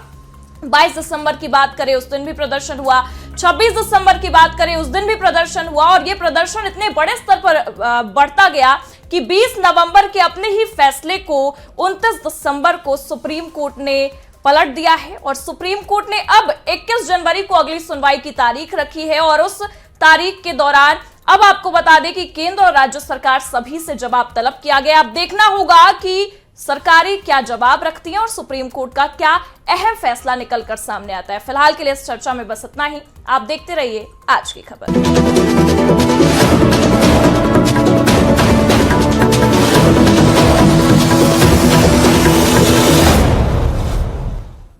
Speaker 1: 22 दिसंबर की बात करें उस दिन भी प्रदर्शन हुआ, 26 दिसंबर की बात करें उस दिन भी प्रदर्शन हुआ, और ये प्रदर्शन इतने बड़े स्तर पर बढ़ता गया कि 20 नवंबर के अपने ही फैसले को 29 दिसंबर को सुप्रीम कोर्ट ने पलट दिया है, और सुप्रीम कोर्ट ने अब 21 जनवरी को अगली सुनवाई की तारीख रखी है। और उस तारीख के दौरान अब आपको बता दें कि केंद्र और राज्य सरकार सभी से जवाब तलब किया गया। अब देखना होगा कि सरकारें क्या जवाब रखती हैं और सुप्रीम कोर्ट का क्या अहम फैसला निकलकर सामने आता है। फिलहाल के लिए इस चर्चा में बस इतना ही। आप देखते रहिए आज की खबर।